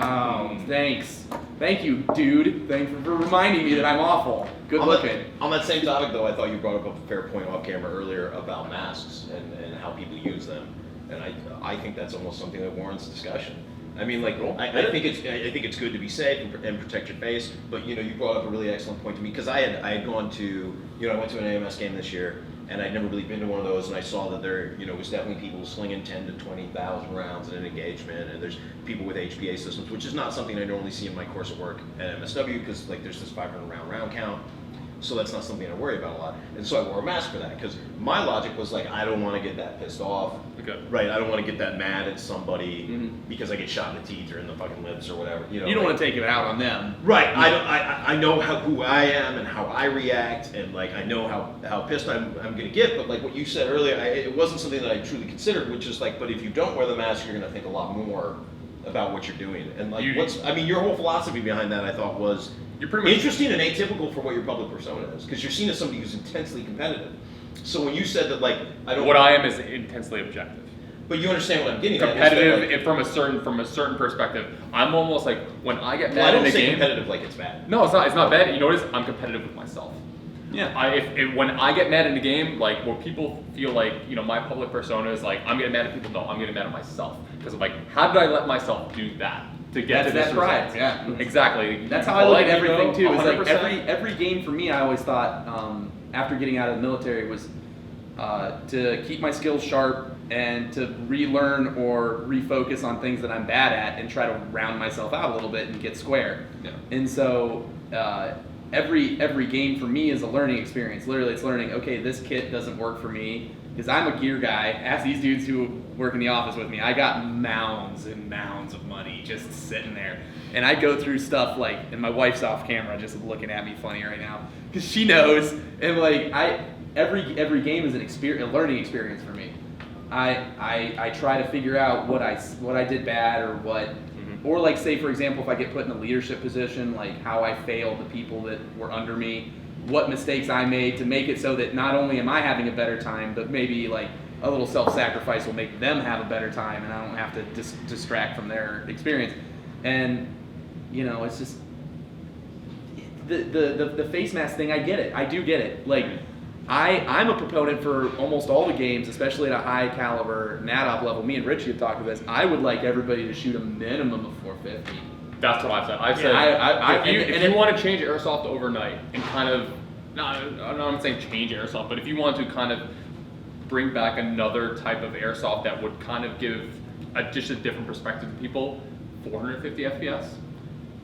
oh, thanks. Thank you, dude. Thanks for reminding me that I'm awful. Good on looking. That, on that same topic, though, I thought you brought up a fair point off camera earlier about masks and how people use them, and I think that's almost something that warrants discussion. I mean, like, I think it's good to be safe and protect your face, but you know, you brought up a really excellent point to me because I had gone to, you know, I went to an AMS game this year, and I'd never really been to one of those, and I saw that there, you know, was definitely people slinging 10 to 20,000 rounds in an engagement, and there's people with HPA systems, which is not something I normally see in my course of work at MSW because like there's this 500 round count. so that's not something I worry about a lot. And so I wore a mask for that, because my logic was like, I don't want to get that pissed off. Okay. Right, I don't want to get that mad at somebody Mhm. because I get shot in the teeth or in the fucking lips or whatever. You know, You don't like- want to take it out on them. Right. I know who I am and how I react, and like I know how pissed I'm gonna get. But like what you said earlier, it wasn't something that I truly considered. Which is like, but if you don't wear the mask, you're gonna think a lot more about what you're doing. And like, your whole philosophy behind that, I thought, was You're pretty much interesting and atypical for what your public persona is, because you're seen as somebody who's intensely competitive. So when you said that, like, I don't. what I am is intensely objective. But you understand what I'm getting at. is that, Competitive like, if from a certain perspective. I'm almost like when I get well, I mad in don't a say game. competitive like it's bad. No, it's not. It's not bad. You notice I'm competitive with myself. Yeah. If when I get mad in a game, like where people feel like, you know, my public persona is like, I'm getting mad at people. No, I'm getting mad at myself, because I'm like, how did I let myself do that to get That's to this that pride. result? Yeah. Exactly. That's how I look at Like, you know, everything too. Is like 100%. every game for me, I always thought after getting out of the military was to keep my skills sharp and to relearn or refocus on things that I'm bad at and try to round myself out a little bit and get square. Yeah. And so every game for me is a learning experience. Literally, it's learning. Okay, this kit doesn't work for me because I'm a gear guy. Ask these dudes who work in the office with me. I got mounds and mounds of money just sitting there, and I go through stuff like. And my wife's off camera, just looking at me funny right now because she knows. And like every game is a learning experience for me. I try to figure out what I did bad or what. Or like say for example, if I get put in a leadership position, like how I failed the people that were under me, what mistakes I made to make it so that not only am I having a better time, but maybe like a little self-sacrifice will make them have a better time, and I don't have to distract from their experience. And you know, it's just the face mask thing. I get it. I do get it. Like I'm a proponent for almost all the games, especially at a high caliber NADOP level. Me and Richie have talked about this. I would like everybody to shoot a minimum of 450. That's what I've said. I've said if you want to change airsoft overnight and kind of, I'm not saying change airsoft, but if you want to kind of bring back another type of airsoft that would kind of give just a different perspective to people, 450 FPS,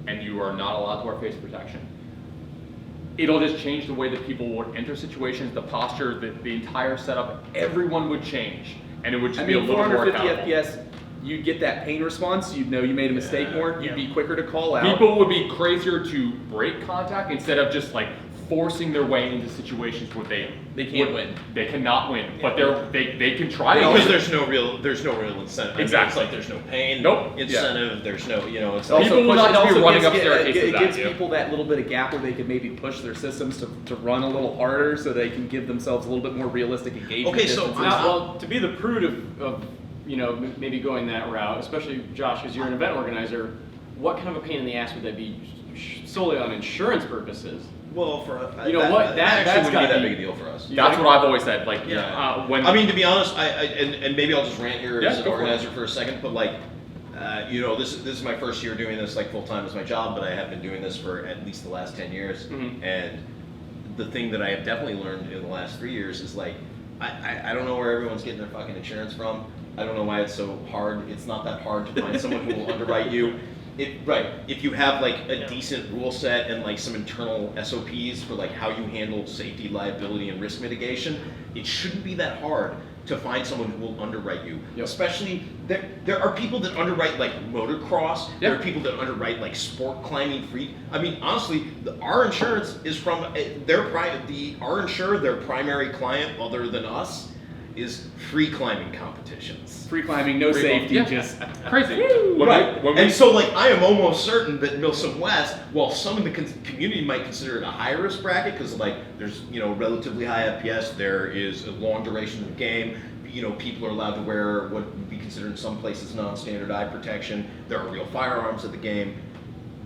and you are not allowed to wear face protection. It'll just change the way that people would enter situations, the posture, the entire setup. Everyone would change, and it would just be a little more 450 accountable. FPS, you'd get that pain response. You'd know you made a mistake more. You'd be quicker to call out. People would be crazier to break contact instead of just like forcing their way into situations where they can't win. They cannot win, but they can try to Because win. there's no real incentive. I mean, Exactly. it's like there's no pain. Nope. Incentive. There's no. It's Also People will push- not just be also running gives- up staircases It at gives you. people that little bit of gap where they could maybe push their systems to run a little harder, so they can give themselves a little bit more realistic engagement. Okay, so distances. Now, well, to be the prude of you know, maybe going that route, especially Josh, because you're an event organizer, what kind of a pain in the ass would that be solely on insurance purposes? well, for You know what, that's that's not gotta that be- big a deal for us. That's what I've always said. Like, Yeah. when I mean, to be honest, and maybe I'll just rant here Yeah, as an go for it. organizer for a second, but like, this is my first year doing this like full time as my job, but I have been doing this for at least the last 10 years, Mhm. and the thing that I have definitely learned in the last 3 years is like, I don't know where everyone's getting their fucking insurance from. I don't know why it's so hard. It's not that hard to find someone who will underwrite you. If you have like a decent rule set and like some internal SOPs for like how you handle safety, liability, and risk mitigation, it shouldn't be that hard to find someone who will underwrite you. Yep. Especially there are people that underwrite like motocross. There are Yep. people that underwrite like sport climbing, free. I mean, honestly, our insurance is from our insurer. Their primary client, other than us, is free climbing competitions. free climbing, no Free safety, yeah. just crazy. And so, like, I am almost certain that Milsom West, while some in the community might consider it a high risk bracket, because like there's relatively high FPS, there is a long duration of the game. People are allowed to wear what would be considered in some places non-standard eye protection. There are real firearms at the game.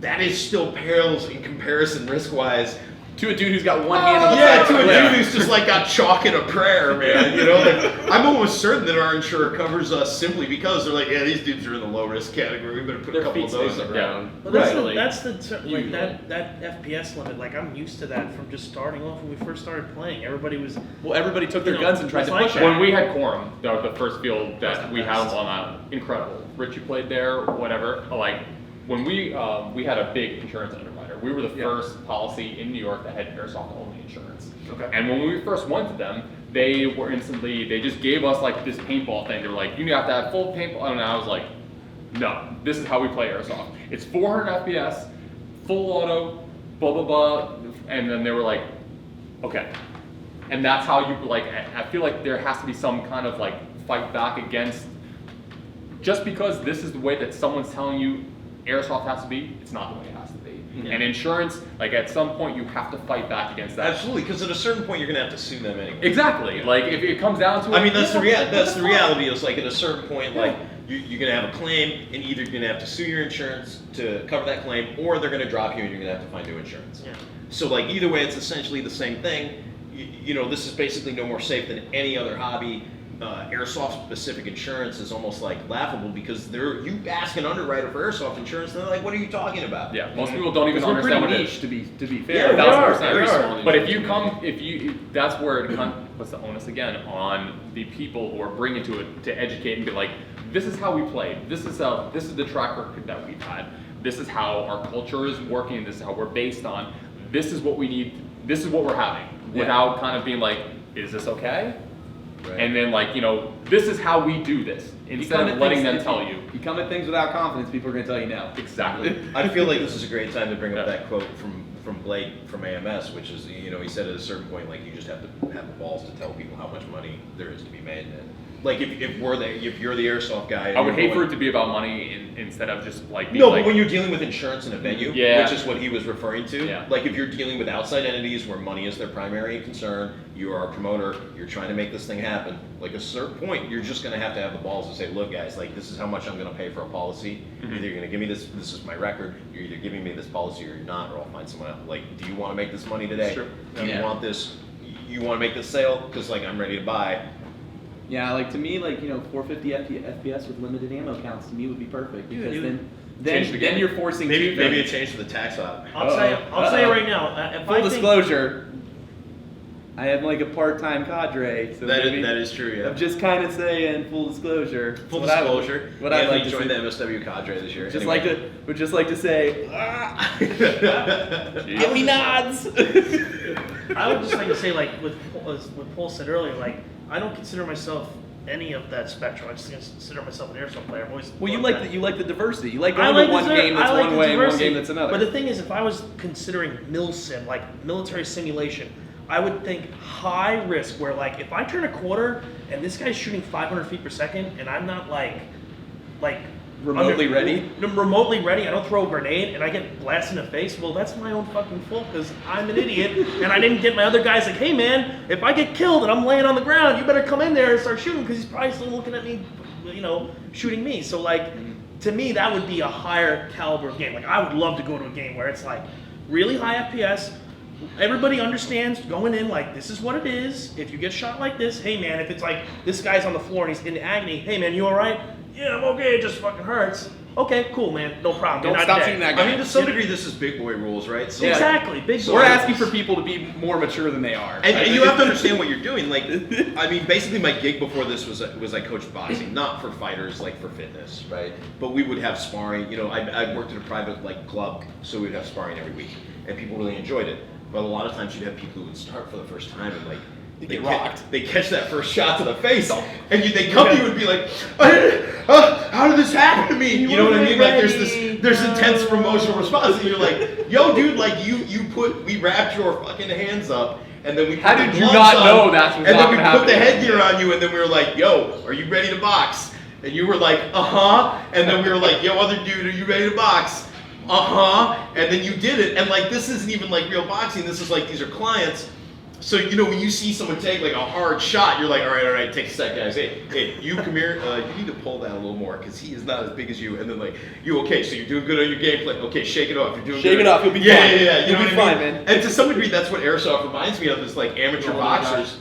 That is still pales in comparison risk-wise. to a dude who's got one hand on the Yeah, side to of a the dude cliff. who's just like got chalk and a prayer, man. Like, I'm almost certain that our insurer covers us simply because they're like, yeah, these dudes are in the low risk category. We better put a Their couple feet of those stay on in. the ground. Well, Right. that's the like Usually. that FPS limit. Like I'm used to that from just starting off when we first started playing. Everybody was Well, everybody took their You know, guns and tried it's to like push that. it. When we had Quorum, the first field That's that the we best. had on that, incredible. Richie played there, whatever. Like when we had a big insurance underwriter, player. We were the Yeah. first policy in New York that had airsoft only insurance. Okay. And when we first went to them, they just gave us like this paintball thing. They were like, you have to have full paintball. And I was like, no, this is how we play airsoft. It's 400 FPS, full auto, blah, blah, blah. And then they were like, okay. And that's how you, like, I feel like there has to be some kind of like fight back against, just because this is the way that someone's telling you airsoft has to be, it's not the way it has to be. And insurance, like at some point you have to fight back against that. Absolutely, because at a certain point you're gonna have to sue them anyway. Exactly. Like if it comes down to it. I mean, that's yeah, the fine. reality. Is like at a certain point, like Yeah. you're gonna have a claim, and either you're gonna have to sue your insurance to cover that claim, or they're gonna drop you, and you're gonna have to find new insurance. Yeah. So like either way, it's essentially the same thing. You know, this is basically no more safe than any other hobby. Airsoft specific insurance is almost like laughable because you ask an underwriter for airsoft insurance, and they're like, "What are you talking about?" Yeah, most people don't even Because we're pretty understand what it niche, is. to be Yeah, fair. we are. 1000%. Very small But if niche you community. come, that's where it puts the onus again on the people who are bringing to it to educate and be like, this is how we play. This is the track record that we've had. This is how our culture is working. This is how we're based on. This is what we need. This is what we're having. Yeah. Without kind of being like, is this okay? Right. And then like, this is how we do this. Instead of letting them tell you. You come at things without confidence, people are going to tell you no. Exactly. I feel like this is a great time to bring up Yeah. that quote from Blake from AMS, which is, he said at a certain point, like, you just have to have the balls to tell people how much money there is to be made. And like, if you're the airsoft guy, and I would you're hate for going- it to be about money instead of just like being No, like, but when you're dealing with insurance in a venue, Yeah. which is what he was referring to, Yeah. like if you're dealing with outside entities where money is their primary concern, you are a promoter, you're trying to make this thing happen, like at a certain point, you're just gonna have the balls to say, look guys, like this is how much I'm gonna pay for a policy, Mhm. either you're gonna give me this is my record, you're either giving me this policy or you're not, or I'll find someone else. Like, do you wanna make this money today? Sure. Do you Yeah. want this, you wanna make this sale? Cause like I'm ready to buy. Yeah, like to me, like 450 FPS with limited ammo counts to me would be perfect because Dude. then Change the game. you're forcing Maybe two maybe a things. change to the tax audit. I'll tell you Uh-oh. right now. If Full I think, disclosure, I have like a part-time cadre, so That maybe- is true, yeah. I'm just kind of saying full disclosure. Full What I would- disclosure, what I'd Anthony like to joined see- the MSW cadre this year. Just Anyway. would just like to say, Jeez. give me nods. I would just like to say, like as what Paul said earlier, like I don't consider myself any of that spectrum. I just consider myself an airsoft player. I've always Well, you loved like that. the diversity. You like I going like to one the- game that's I like one the way and one diversity. game that's another. But the thing is, if I was considering milsim, like military simulation, I would think high risk, where like if I turn a quarter and this guy's shooting 500 feet per second, and I'm not like Remotely ready? remotely ready. I don't throw a grenade and I get blasted in the face. Well, that's my own fucking fault because I'm an idiot and I didn't get my other guys like, hey man, if I get killed and I'm laying on the ground, you better come in there and start shooting because he's probably still looking at me, shooting me. So like, to me, that would be a higher caliber of game. Like I would love to go to a game where it's like really high FPS. Everybody understands going in like this is what it is. If you get shot like this, hey man, if it's like this guy's on the floor and he's in agony, hey man, you all right? Yeah, I'm okay. It just fucking hurts. Okay, cool, man. No problem. Don't You're not stop dead. shooting that guy. I mean, to some degree, this is big boy rules, right? So, like, Exactly, big. So We're boy. asking for people to be more mature than they are. and you have to understand what you're doing. Like, I mean, basically, my gig before this was I coached boxing, not for fighters, like for fitness, right? But we would have sparring. I worked at a private club, so we'd have sparring every week, and people really enjoyed it. But a lot of times, you'd have people who would start for the first time and like. You They get ca- rocked. They catch that first shot to the face, and they come to you and be like, "How did this happen to me?" You know what I mean? Like there's intense emotional response, and you're like, "Yo, dude, like we wrapped your fucking hands up, and then we How put the did you gloves not on, know that's what's and not then we gonna put the happen? headgear on you, and then we were like, "Yo, are you ready to box?" And you were like, "Uh-huh," and then we were like, "Yo, other dude, are you ready to box?" Uh-huh, and then you did it, and like this isn't even like real boxing. This is like these are clients. So when you see someone take like a hard shot, you're like, all right, take a sec, guys. Hey, you come here. You need to pull that a little more because he is not as big as you. And then like, okay, so you're doing good on your gameplay. Okay, shake it off. You're doing Shake good. it off, you'll be yeah, fine. Yeah, yeah. You You'll know be what I fine, mean? man. And to some degree, that's what airsoft reminds me of. Is like amateur boxers.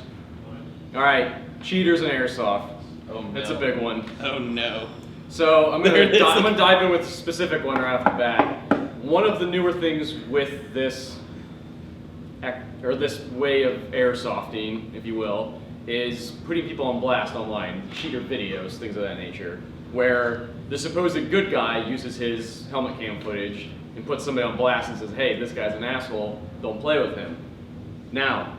All right, cheaters and airsoft. Oh, That's no. a big one. Oh no. So I'm There it is. gonna dive in with a specific one right off the bat. One of the newer things with this way of airsofting, if you will, is putting people on blast online, cheater videos, things of that nature, where the supposed good guy uses his helmet cam footage and puts somebody on blast and says, hey, this guy's an asshole, don't play with him. Now,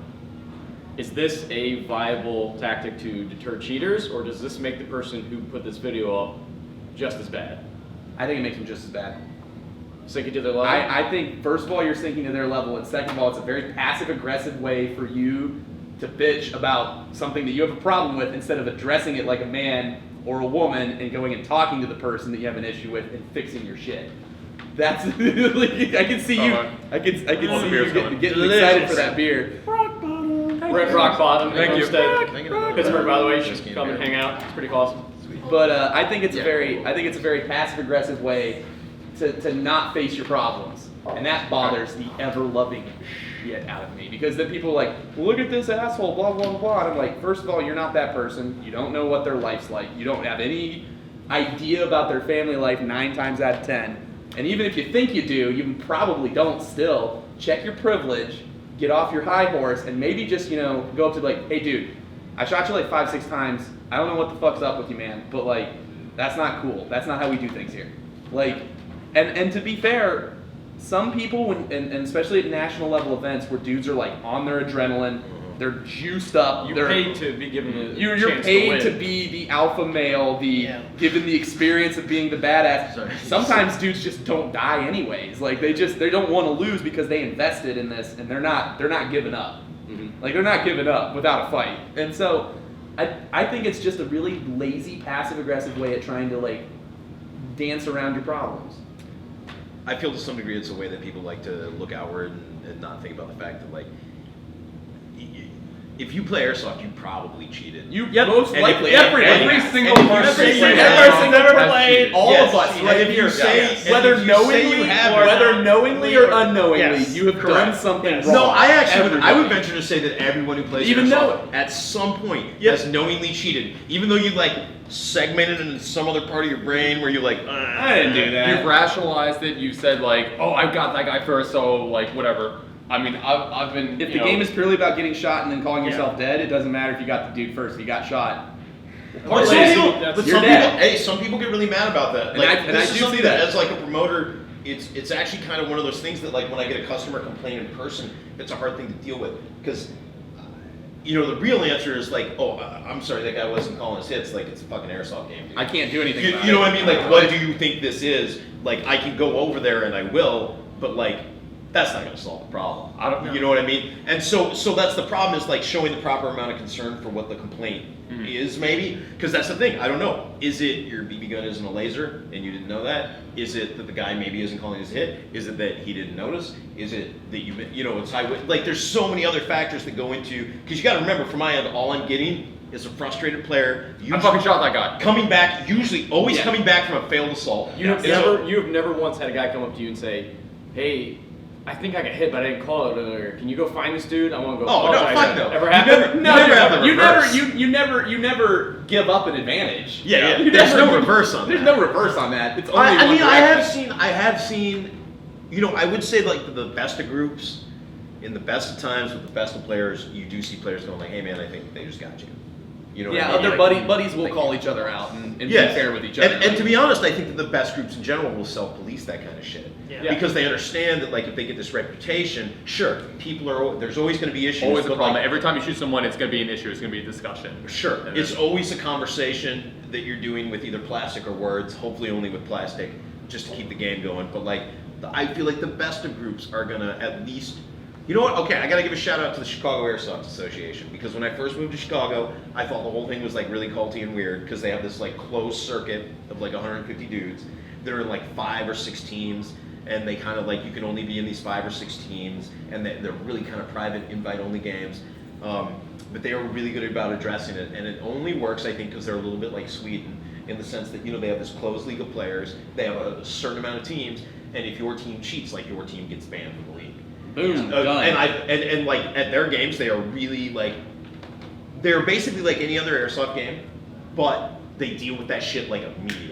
is this a viable tactic to deter cheaters, or does this make the person who put this video up just as bad? I think it makes them just as bad. Sink it to their level? I think, first of all, you're sinking to their level, and second of all, it's a very passive-aggressive way for you to bitch about something that you have a problem with instead of addressing it like a man or a woman and going and talking to the person that you have an issue with and fixing your shit. That's like, I can see you. I can Well, the see beer's you coming. getting excited for that beer. We're at rock bottom. Thank you. Homestead. Pittsburgh, by the way, you should come and hang out. It's pretty awesome. But I think it's a very passive-aggressive way to not face your problems, and that bothers the ever-loving shit out of me, because then people are like, well, look at this asshole, blah blah blah. And I'm like, first of all, you're not that person. You don't know what their life's like. You don't have any idea about their family life 9 times out of 10. And even if you think you do, you probably don't. Still, check your privilege, get off your high horse, and maybe just go up to like, hey dude, I shot you like 5-6 times. I don't know what the fuck's up with you, man, but like, that's not cool. That's not how we do things here. Like, and to be fair, some people, and especially at national level events where dudes are like on their adrenaline, they're juiced up. You're they're paid to be given a You're chance paid to to win. be the alpha male, Yeah. given the experience of being the badass. Sorry. Sometimes dudes just don't die anyways. Like they don't want to lose because they invested in this, and they're not giving up. Mhm. Like they're not giving up without a fight. And so I think it's just a really lazy, passive aggressive way of trying to like dance around your problems. I feel to some degree it's a way that people like to look outward and not think about the fact that like if you play airsoft, you probably cheated. Most And likely if- every and- single and if you person say you played have- every single never person played, played, all yes, of us and right if you here, say- and whether if you say knowingly you have or or whether not, knowingly or Yes. unknowingly, you have done Correct. something Yes. wrong. No, I actually I would Everybody. venture to say that everyone who plays Even airsoft though- at some point Yep. has knowingly cheated, even though you like segmented it in some other part of your brain where you're like, I didn't do that. You've rationalized it. You've said like, oh, I got that guy first, so like whatever. I mean, I've been. If you the know, game is purely about getting shot and then calling yourself dead, it doesn't matter if you got the dude first. If you got shot, But You're some dead. people, hey, some people get really mad about that. And Like, I this do is something see that, that. as like a promoter, it's actually kind of one of those things that like when I get a customer complaint in person, it's a hard thing to deal with because. The real answer is like, oh, I'm sorry, that guy wasn't calling us hits. Like, it's a fucking airsoft game. Dude. I can't do anything. You, about you know it. what I mean? Like, what do you think this is? Like, I can go over there and I will, but like, that's not going to solve the problem. I don't know. You know what I mean? And so that's the problem is like showing the proper amount of concern for what the complaint is, maybe. Because that's the thing. I don't know. Is it your BB gun isn't a laser and you didn't know that? Is it that the guy maybe isn't calling his hit? Is it that he didn't notice? Is it that it's high? Like, there's so many other factors that go into. Because you got to remember, from my end, all I'm getting is a frustrated player. I fucking shot that guy. Coming back, always Yeah. coming back from a failed assault. You have And so- you have never once had a guy come up to you and say, "Hey, I think I got hit, but I didn't call it earlier. Can you go find this dude? I want to go." Oh, no, apologize." fuck no. Ever You happened? never- you never have the reverse. you never give up an advantage. Yeah, You there's never- no reverse on There's that. no reverse on that. It's only I one mean, I direction. have seen, I would say like the best of groups, in the best of times with the best of players, you do see players going like, "Hey man, I think they just got you." You know what Yeah, I mean? other Like- buddies will call each other out and Yes. be fair with each other. And to be honest, I think that the best groups in general will self-police that kind of shit. Yeah. Because they understand that like if they get this reputation, sure, there's always going to be issues. Always a but, problem. like, Every time you shoot someone, it's going to be an issue. It's going to be a discussion. Sure, And it's then- always a conversation that you're doing with either plastic or words, hopefully only with plastic, just to keep the game going. But like, I feel like the best of groups are gonna at least, you know what? Okay, I gotta give a shout out to the Chicago Airsoft Association because when I first moved to Chicago, I thought the whole thing was like really culty and weird because they have this like closed circuit of like 150 dudes. They're in like 5 or 6 teams. And they kind of like, you can only be in these 5 or 6 teams, and they're really kind of private, invite-only games. But they were really good about addressing it, and it only works, I think, because they're a little bit like Sweden, in the sense that they have this closed league of players, they have a certain amount of teams, and if your team cheats, like your team gets banned from the league. Boom, done. And like at their games, they are really like, they're basically like any other airsoft game, but they deal with that shit like immediately.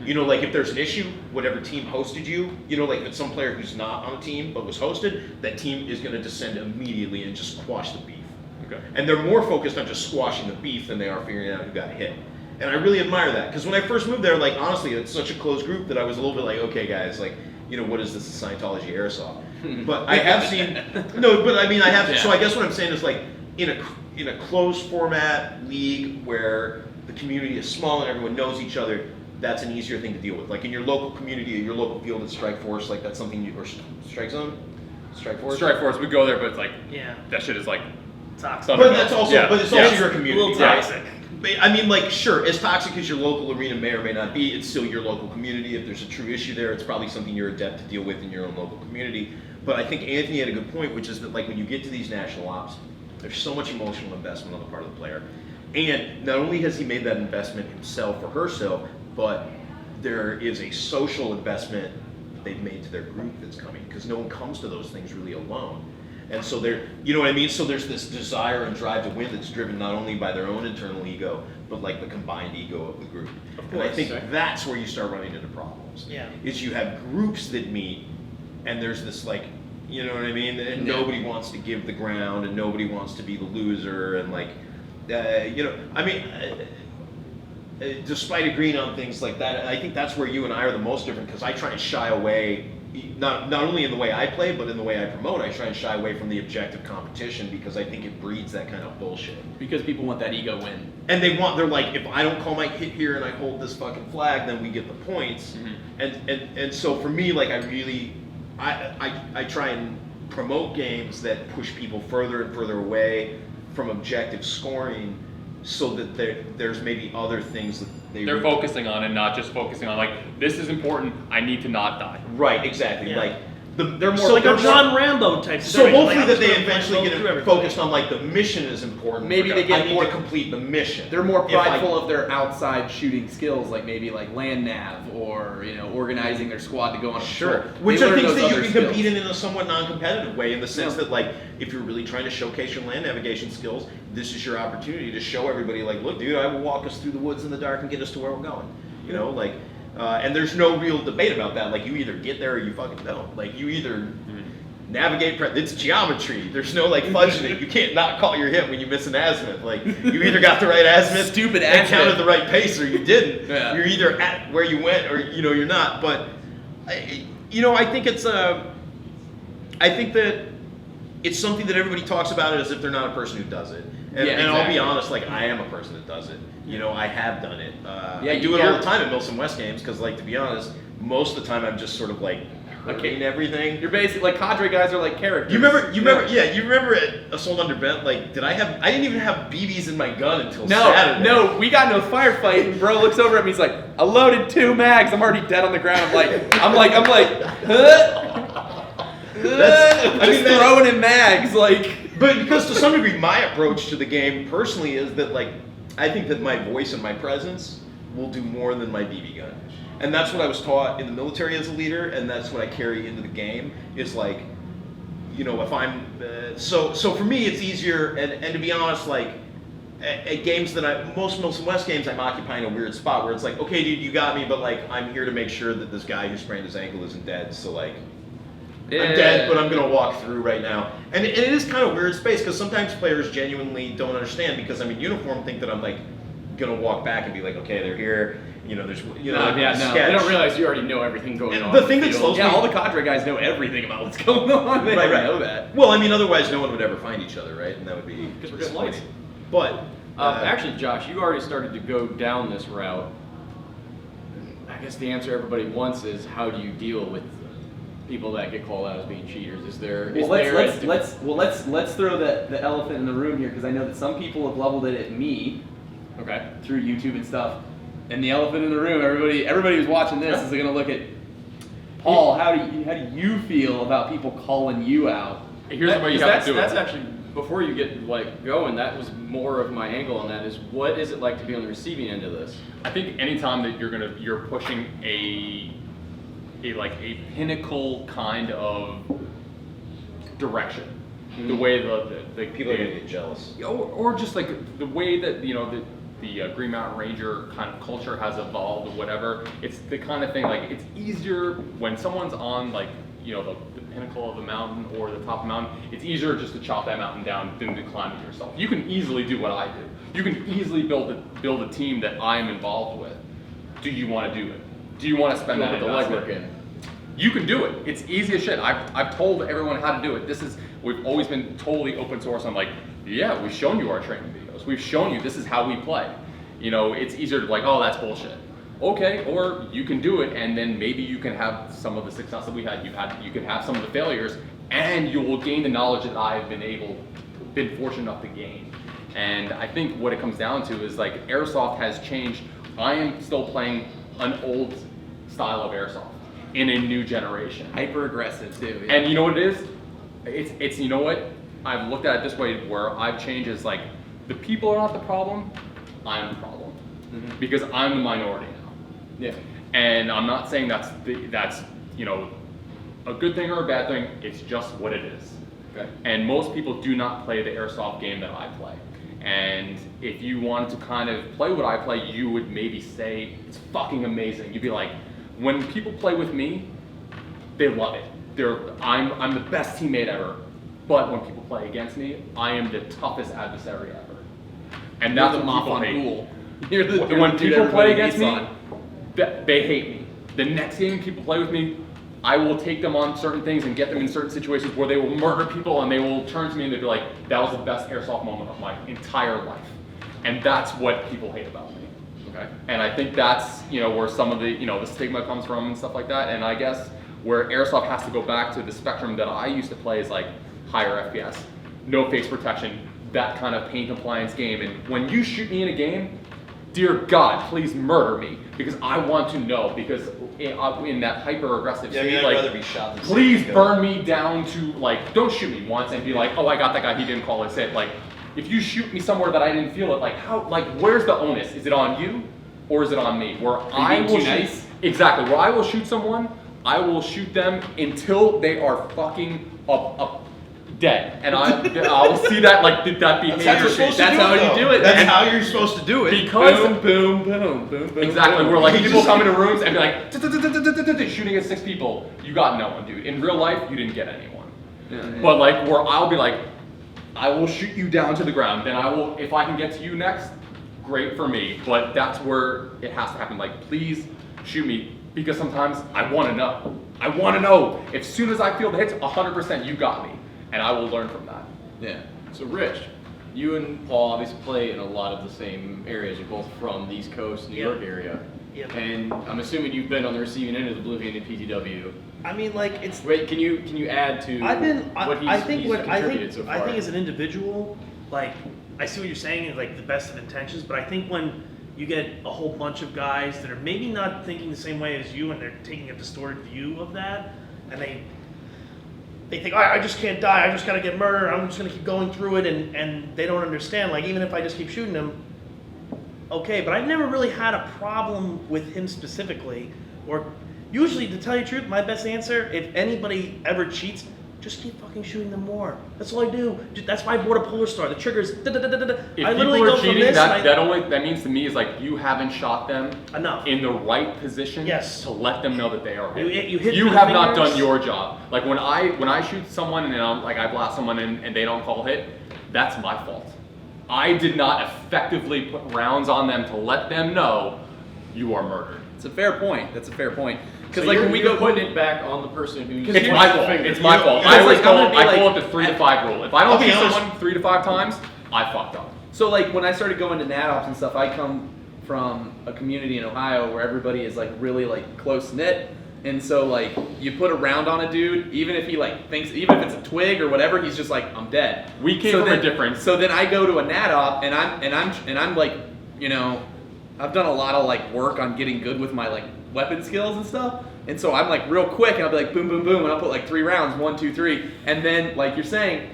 Like if there's an issue, whatever team hosted you, like if it's some player who's not on a team but was hosted, that team is going to descend immediately and just squash the beef. Okay. And they're more focused on just squashing the beef than they are figuring out who got hit. And I really admire that because when I first moved there, like honestly, it's such a close group that I was a little bit like, okay, guys, like what is this, Scientology airsoft? But I have seen, no, but I mean, I have, so I guess what I'm saying is like, in a closed format league where the community is small and everyone knows each other, that's an easier thing to deal with. Like in your local community or your local field at Strike Force, like that's something or Strike Zone? Strike Force? Strike Force, we go there, but it's like, Yeah. that shit is like, Toxic. Thunder But that's Mills. also, Yeah. but it's Yeah. also your A community, little right? toxic. But, I mean, like, sure, as toxic as your local arena may or may not be, it's still your local community. If there's a true issue there, it's probably something you're adept to deal with in your own local community. But I think Anthony had a good point, which is that, like, when you get to these national ops, there's so much emotional investment on the part of the player. And not only has he made that investment himself or herself, but there is a social investment that they've made to their group that's coming, because no one comes to those things really alone. And so you know what I mean? So there's this desire and drive to win that's driven not only by their own internal ego, but like the combined ego of the group. And I think that's where you start running into problems. Yeah. Is you have groups that meet, and there's this like, you know what I mean? And nobody wants to give the ground, and nobody wants to be the loser, and like, I mean, despite agreeing on things like that, I think that's where you and I are the most different, because I try and shy away, not only in the way I play, but in the way I promote. I try and shy away from the objective competition, because I think it breeds that kind of bullshit. Because people want that ego win. And they're like, if I don't call my hit here and I hold this fucking flag, then we get the points. And so for me, like, I try and promote games that push people further and further away from objective scoring, so that there's maybe other things that they're focusing on, and not just focusing on like, this is important, I need to not die. Right, exactly. Yeah. Like they're more So like a they're John Rambo type. So story. hopefully Like, I'm that just they gonna eventually go get through everybody. focused on like the mission is important. Maybe they get I need more- to complete the mission. They're more If I- prideful of their outside shooting skills, like maybe like land nav or organizing their squad to go on a Sure. patrol. Which They are learn things those that you other can skills. compete in a somewhat non-competitive way, in the sense Yeah. that, like, if you're really trying to showcase your land navigation skills, this is your opportunity to show everybody, like, look, dude, I will walk us through the woods in the dark and get us to where we're going. You know, like, and there's no real debate about that. Like, you either get there or you fucking don't. Like, you either navigate, it's geometry. There's no, like, fudging it. You can't not call your hit when you miss an azimuth. Like, you either got the right azimuth Stupid and azimuth. counted the right pace, or you didn't. Yeah. You're either at where you went or, you're not. But, I think I think that it's something that everybody talks about it as if they're not a person who does it. And, Yeah, and I'll be exactly. honest, like, I am a person that does it. I have done it. Yeah, I do it all you're- the time at Milson West games, because, like, to be honest, most of the time I'm just sort of like hurting everything. You're basically like cadre guys are like characters. You remember at Assault Under Bent, like, I didn't even have BBs in my gun until Saturday. No, we got into a firefight and bro looks over at me, he's like, I loaded 2 mags, I'm already dead on the ground. I'm like, huh? Just throwing in mags, like. But because to some degree my approach to the game personally is that, like, I think that my voice and my presence will do more than my BB gun. And that's what I was taught in the military as a leader, and that's what I carry into the game, is like, if I'm, so for me it's easier, and to be honest, like, at games that most Milson West games, I'm occupying a weird spot where it's like, okay dude, you got me, but like, I'm here to make sure that this guy who sprained his ankle isn't dead, so like, I'm dead, but I'm gonna walk through right now. And it is kind of weird space, because sometimes players genuinely don't understand, because I'm in uniform, think that I'm like gonna walk back and be like, okay, they're here. There's They don't realize you already know everything going on. The in thing that field. slows Yeah, me. all the cadre guys know everything about what's going on. They Right, already right. know that. Well, I mean, otherwise no one would ever find each other, right? And that would be Because we're getting lights. But Actually, Josh, you already started to go down this route. I guess the answer everybody wants is, how do you deal with people that get called out as being cheaters? Is there? Well, let's throw the elephant in the room here, because I know that some people have leveled it at me Okay. through YouTube and stuff. And the elephant in the room, everybody who's watching this is gonna look at Paul. How do you feel about people calling you out? Here's the way you have to do That's it. actually, before you get going, that was more of my angle on that, is what is it like to be on the receiving end of this? I think anytime that you're pushing a pinnacle kind of direction, the way the people are gonna get jealous. or just like the way that the Green Mountain Ranger kind of culture has evolved or whatever. It's the kind of thing, like, it's easier when someone's on the pinnacle of the mountain or the top of the mountain. It's easier just to chop that mountain down than to climb it yourself. You can easily do what I do. You can easily build a team that I'm involved with. Do you want to do it? Do you want to spend that Put the investment? legwork in. You can do it. It's easy as shit. I've told everyone how to do it. We've always been totally open source. I'm like, yeah, we've shown you our training videos. We've shown you this is how we play. You know, it's easier to be like, oh, that's bullshit. Okay, or you can do it, and then maybe you can have some of the success that we had. You can have some of the failures, and you will gain the knowledge that I've been fortunate enough to gain. And I think what it comes down to is like airsoft has changed. I am still playing an old style of airsoft in a new generation. Hyper aggressive too. Yeah. And you know what it is? It's you know what? I've looked at it this way where I've changed is like the people are not the problem, I'm the problem. Mm-hmm. Because I'm the minority now. Yeah. And I'm not saying that's you know a good thing or a bad thing, it's just what it is. Okay. And most people do not play the airsoft game that I play. And if you wanted to kind of play what I play, you would maybe say it's fucking amazing. You'd be like, when people play with me, they love it. I'm the best teammate ever. But when people play against me, I am the toughest adversary ever. And that's You're the what people Mop on hate. Ghoul. You're the When dude people play everybody against hates me, on. they hate me. The next game people play with me, I will take them on certain things and get them in certain situations where they will murder people and they will turn to me and they'll be like, that was the best airsoft moment of my entire life. And that's what people hate about me. Okay? And I think that's, you know, where some of the, you know, the stigma comes from and stuff like that. And I guess where airsoft has to go back to the spectrum that I used to play is like higher FPS, no face protection, that kind of pain compliance game. And when you shoot me in a game, dear God, please murder me because I want to know, because in that hyper aggressive Yeah, I mean, state, I'd like, rather be shot than please see it go. burn me down to like, don't shoot me once and be like, oh, I got that guy, he didn't call his hit. Like, if you shoot me somewhere that I didn't feel it, like how, like where's the onus? Is it on you or is it on me? Where I being will too shoot, nice? exactly, where I will shoot someone, I will shoot them until they are fucking up dead, and I will see that like that behavior. That's how you're supposed to That's do how it, you though. do it. That's And- how you're supposed to do it. Because boom, boom, boom, boom, boom. exactly, boom. where like You people just- come into rooms and be like shooting at 6 people, you got no one, dude. In real life, you didn't get anyone. Yeah. But like where I'll be like, I will shoot you down to the ground. Then I will, if I can get to you next, great for me. But that's where it has to happen. Like, please shoot me because sometimes I want to know. I want to know. As soon as I feel the hits, 100% you got me, and I will learn from that. Yeah. So Rich, you and Paul obviously play in a lot of the same areas. You're both from the East Coast, New Yep. York area. Yep. And I'm assuming you've been on the receiving end of the Blue Handed PTW. I mean, like it's. Wait, can you add to I've been. what he's, I think he's what I contributed think. so far? I think as an individual, like I see what you're saying, like the best of intentions. But I think when you get a whole bunch of guys that are maybe not thinking the same way as you, and they're taking a distorted view of that, and they think, I just can't die. I just gotta get murdered. I'm just gonna keep going through it, and they don't understand. Like even if I just keep shooting them, okay. But I've never really had a problem with him specifically, or usually, to tell you the truth, my best answer, if anybody ever cheats, just keep fucking shooting them more. That's all I do. That's why I bought a Polar Star. The trigger's da-da-da-da-da. If I people literally are go from cheating, this. that means to me is like you haven't shot them Enough. in the right position Yes. to let them know that they are hit. You hit You through the have not fingers. done your job. Like when I shoot someone and I'm like I blast someone and they don't call hit, that's my fault. I did not effectively put rounds on them to let them know you are murdered. It's a fair point. That's a fair point. So Because like when we go putting it back on the person who's It's my fault. It's my fault. Because, I always like, I'm gonna call be I like- call it the 3 to 5 rule. If I don't I'll be shoot honest. someone 3 to 5 times, I fucked up. So like when I started going to NatOps and stuff, I come from a community in Ohio where everybody is like really like close knit, and so like you put a round on a dude, even if he like thinks, even if it's a twig or whatever, he's just like I'm dead. We came So from then- a different. So then I go to a NatOp and I'm like, you know, I've done a lot of like work on getting good with my like weapon skills and stuff. And so I'm like real quick and I'll be like boom, boom, boom, and I'll put like 3 rounds, 1, 2, 3. And then like you're saying,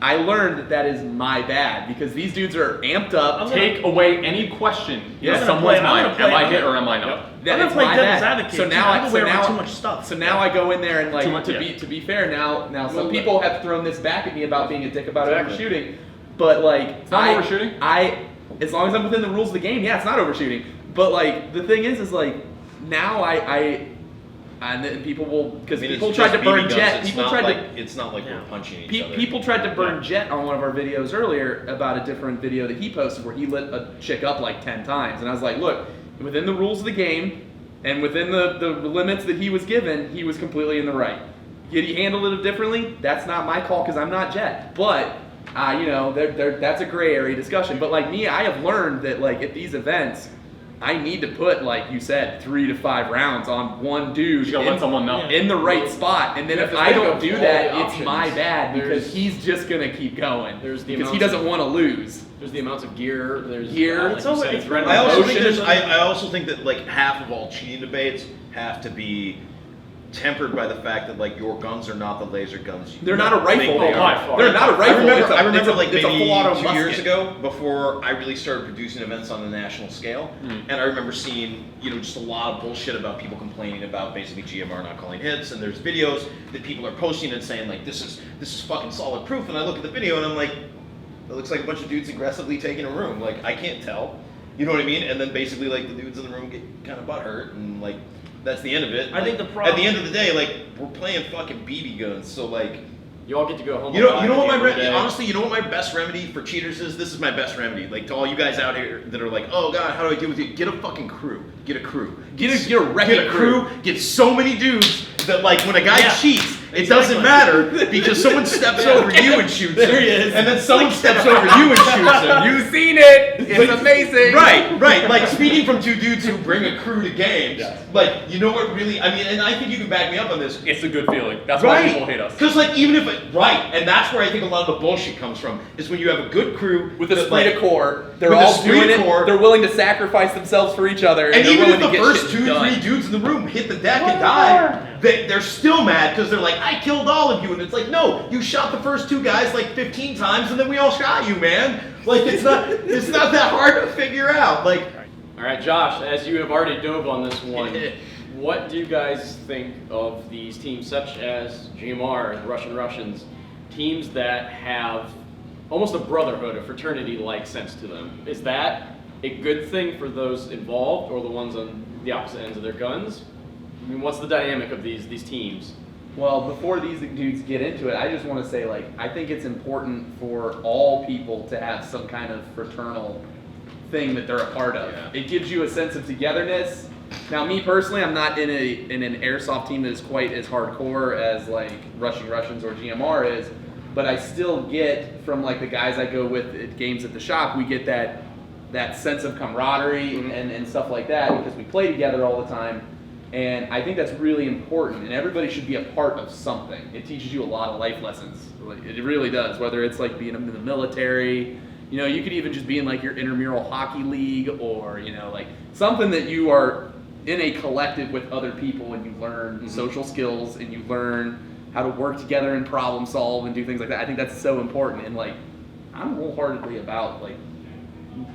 I learned that is my bad because these dudes are amped up. Take away any question Yeah. in I'm gonna someone's play- I'm mind. gonna Am I play- hit or am I not? I'm gonna it's play my devil's bad. advocate. So too. now I'm I, aware so of now, too much stuff. So now I go in there and like Too much, yeah. to be fair. Now some Well, people have thrown this back at me about being a dick about Exactly. overshooting, but like It's not overshooting. As long as I'm within the rules of the game, yeah, it's not overshooting. But like the thing is like now and then people will because I mean, people it's tried to just burn BB guns. Jet. It's People not tried like, to. It's not like Yeah. we're punching each other. People tried to burn Yeah. Jet on one of our videos earlier about a different video that he posted where he lit a chick up like 10 times. And I was like, look, within the rules of the game, And within the limits that he was given, he was completely in the right. Did he handle it differently? That's not my call because I'm not Jet. But, that's a gray area discussion. But like me, I have learned that like at these events, I need to put, like you said, 3 to 5 rounds on one dude You gotta let someone know. in the right spot. And then You have if to I think don't of do all that, the it's my options. bad because There's- he's just going to keep going. There's the because he amounts doesn't want to lose. There's the amounts of gear. There's Gear. like It's you always- said, it's threat of I also think motion. there's, I also think that like half of all cheating debates have to be tempered by the fact that like your guns are not the laser guns. you They're not a think rifle. they by are. far. They're not a I rifle. remember, it's a, I remember it's a, like it's a maybe full-auto 2 years musket. ago, before I really started producing events on the national scale, Hmm. and I remember seeing, just a lot of bullshit about people complaining about basically GMR not calling hits, and there's videos that people are posting and saying like, this is fucking solid proof, and I look at the video and I'm like, it looks like a bunch of dudes aggressively taking a room, like I can't tell, you know what I mean? And then basically like the dudes in the room get kind of butthurt, and like, that's the end of it. I think Like, the problem- at the end of the day, like, we're playing fucking BB guns, so like, You all get to go home. you know alive what at my the end of the day. honestly, you know what my best remedy for cheaters is? This is my best remedy. Like to all you guys out here that are like, oh god, how do I deal with it? Get a fucking crew. Get a crew. Get a wrecking Get a crew. Get so many dudes that like when a guy Yeah. cheats, it Exactly. doesn't matter because someone steps over you and shoots There him, he is. and then someone steps over you and shoots him. You've seen it. It's amazing. Right. Like speaking from 2 dudes who bring a crew to games. Yes. Like you know what really? I mean, and I think you can back me up on this. It's a good feeling. That's why people hate us. Because like even if it and that's where I think a lot of the bullshit comes from is when you have a good crew With the that, esprit like, de corps, they're with the all esprit doing de it. corps. They're willing to sacrifice themselves for each other, and they're even if willing the to get first shit 2, done. 3 dudes in the room hit the deck and die, they're still mad because they're like, I killed all of you, and it's like, no, you shot the first 2 guys like 15 times, and then we all shot you, man. Like it's not that hard to figure out. Like All right, Josh, as you have already dove on this one, what do you guys think of these teams such as GMR, the Russians, teams that have almost a brotherhood, a fraternity-like sense to them? Is that a good thing for those involved or the ones on the opposite ends of their guns? I mean, what's the dynamic of these teams? Well, before these dudes get into it, I just want to say, like, I think it's important for all people to have some kind of fraternal thing that they're a part of. Yeah. It gives you a sense of togetherness. Now, me personally, I'm not in an airsoft team that is quite as hardcore as like Russians or GMR is, but I still get from like the guys I go with at games at the shop, we get that sense of camaraderie and stuff like that because we play together all the time. And I think that's really important, and everybody should be a part of something. It teaches you a lot of life lessons. Like, it really does, whether it's like being in the military, you could even just be in like your intramural hockey league or, like something that you are in a collective with other people and you learn social skills and you learn how to work together and problem solve and do things like that. I think that's so important, and like I'm wholeheartedly about like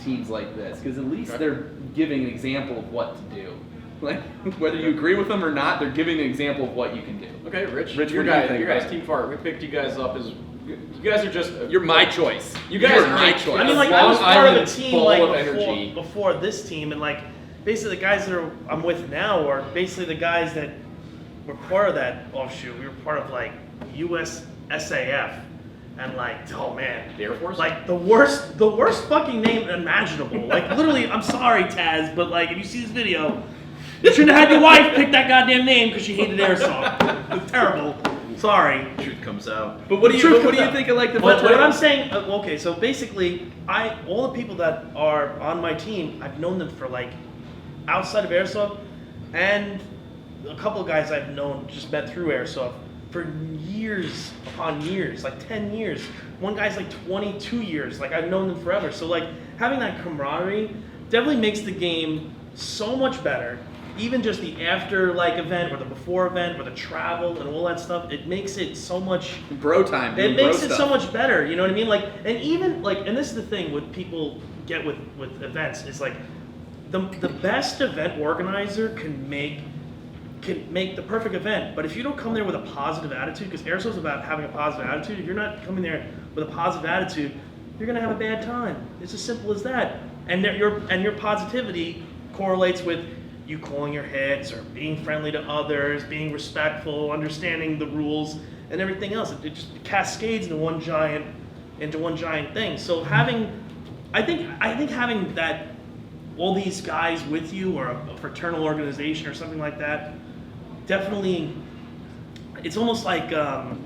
teams like this because at least they're giving an example of what to do. Like whether you agree with them or not, they're giving an example of what you can do. Okay, Rich, Rich, your what do you guys, think your guys about it? Team Fart, we picked you guys up as, you guys are just, You're my choice. You guys are are my a- choice. I mean, like Long I was part of a Island team full like of energy. before this team, and like basically the guys that I'm with now are basically the guys that were part of that offshoot. We were part of like US SAF, and like oh man, the Air Force? like the worst fucking name imaginable. Like literally, I'm sorry Taz, but like if you see this video, you shouldn't have had your wife pick that goddamn name because she hated airsoft. It's terrible. Sorry. truth comes out. But what do Truth you comes out. think of like the But what veteran- I'm saying, okay, so basically, all the people that are on my team, I've known them for like outside of airsoft, and a couple of guys I've known just met through airsoft for years upon years, like 10 years. One guy's like 22 years. Like I've known them forever. So like having that camaraderie definitely makes the game so much better. Even just the after like event or the before event or the travel and all that stuff, it makes it so much bro time? it doing makes bro it so stuff. much better, you know what I mean? Like, and even like, and this is the thing what people get with events is like, the best event organizer can make the perfect event, but if you don't come there with a positive attitude, because airsoft's about having a positive attitude, if you're not coming there with a positive attitude, you're gonna have a bad time. It's as simple as that. And your positivity correlates with you calling your hits or being friendly to others, being respectful, understanding the rules and everything else. It just cascades into one giant thing. So I think having that all these guys with you, or a fraternal organization or something like that, definitely, it's almost like a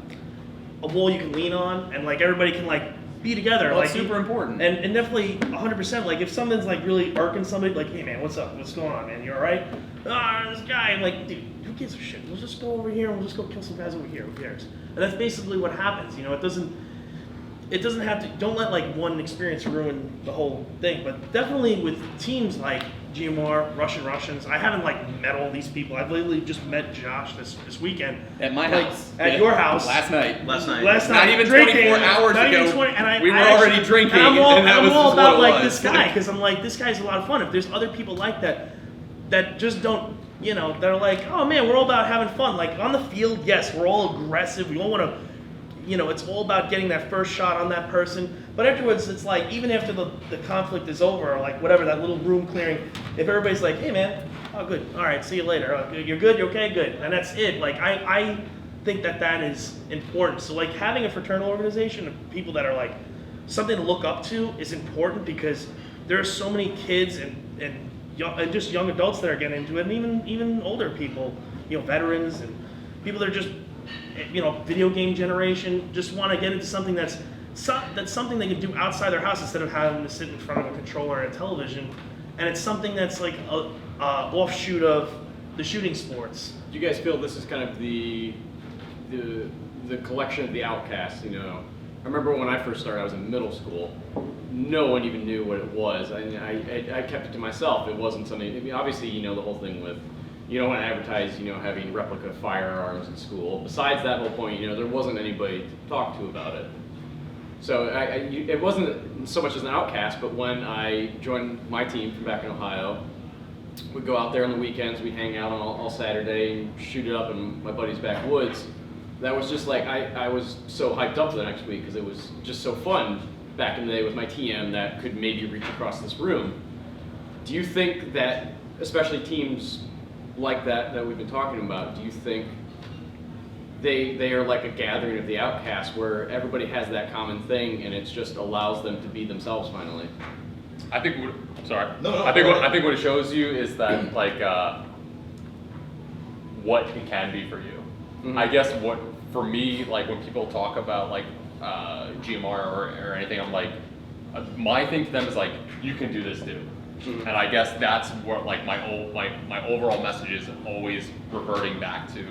wall you can lean on, and like everybody can like be together. Well, like it's super important. And definitely 100%. Like if someone's like really irking somebody, like, hey man, what's up? What's going on, man? You all right? This guy, and like, dude, who gives a shit? We'll just go over here and we'll just go kill some guys over here. Who cares? And that's basically what happens. You know, it doesn't have to. Don't let like one experience ruin the whole thing. But definitely with teams like GMR, Russians. I haven't like met all these people. I've literally just met Josh this weekend At my like, house. at your house Last night. Last night. Last Not night, even drinking, 24 hours not ago, even 20, and we were I already actually, drinking, And I'm all, and that I'm was all just about what it like was. this guy because I'm like, this guy's a lot of fun. If there's other people like that just don't, you know, they're like, oh man, we're all about having fun. Like on the field, yes, we're all aggressive. We all want to, you know, it's all about getting that first shot on that person. But afterwards, it's like, even after the conflict is over, or like whatever, that little room clearing, if everybody's like, hey man, oh good, all right, see you later. Oh, you're good, you're okay, good. And that's it. Like I think that is important. So like having a fraternal organization of people that are like something to look up to is important, because there are so many kids and just young adults that are getting into it, and even older people, you know, veterans and people that are just, you know, video game generation, just want to get into something that's something they can do outside their house instead of having to sit in front of a controller and a television. And it's something that's like a offshoot of the shooting sports. Do you guys feel this is kind of the collection of the outcasts? You know, I remember when I first started, I was in middle school. No one even knew what it was. I kept it to myself. It wasn't something. I mean, obviously, you know, the whole thing with, you don't want to advertise, you know, having replica firearms in school. Besides that whole point, you know, there wasn't anybody to talk to about it. So it wasn't so much as an outcast, but when I joined my team from back in Ohio, we'd go out there on the weekends, we'd hang out on all Saturday and shoot it up in my buddy's backwoods. That was just like, I was so hyped up for the next week because it was just so fun back in the day with my TM that could maybe reach across this room. Do you think that, especially teams like that we've been talking about, do you think they are like a gathering of the outcasts where everybody has that common thing and it just allows them to be themselves finally? I think. Sorry. No, I think what it shows you is that like what it can be for you. Mhm. I guess what for me, like when people talk about like GMR or anything, I'm like, my thing to them is like, you can do this too. Mhm. And I guess that's what like my overall message is always reverting back to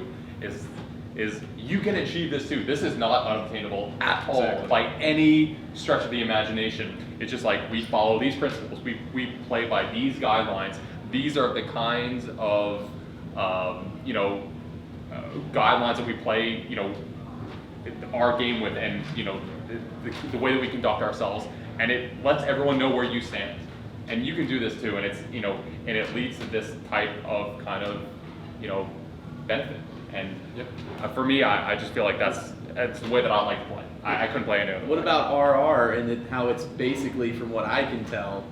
is you can achieve this too. This is not unobtainable at all Exactly. by any stretch of the imagination. It's just like we follow these principles. We play by these guidelines. These are the kinds of guidelines that we play, you know, our game with, and you know the way that we conduct ourselves, and it lets everyone know where you stand. And you can do this too, and it's, you know, and it leads to this type of kind of, you know, benefit. And for me, I just feel like that's the way that I like to play. I couldn't play any other way. What about RR and how it's basically, from what I can tell,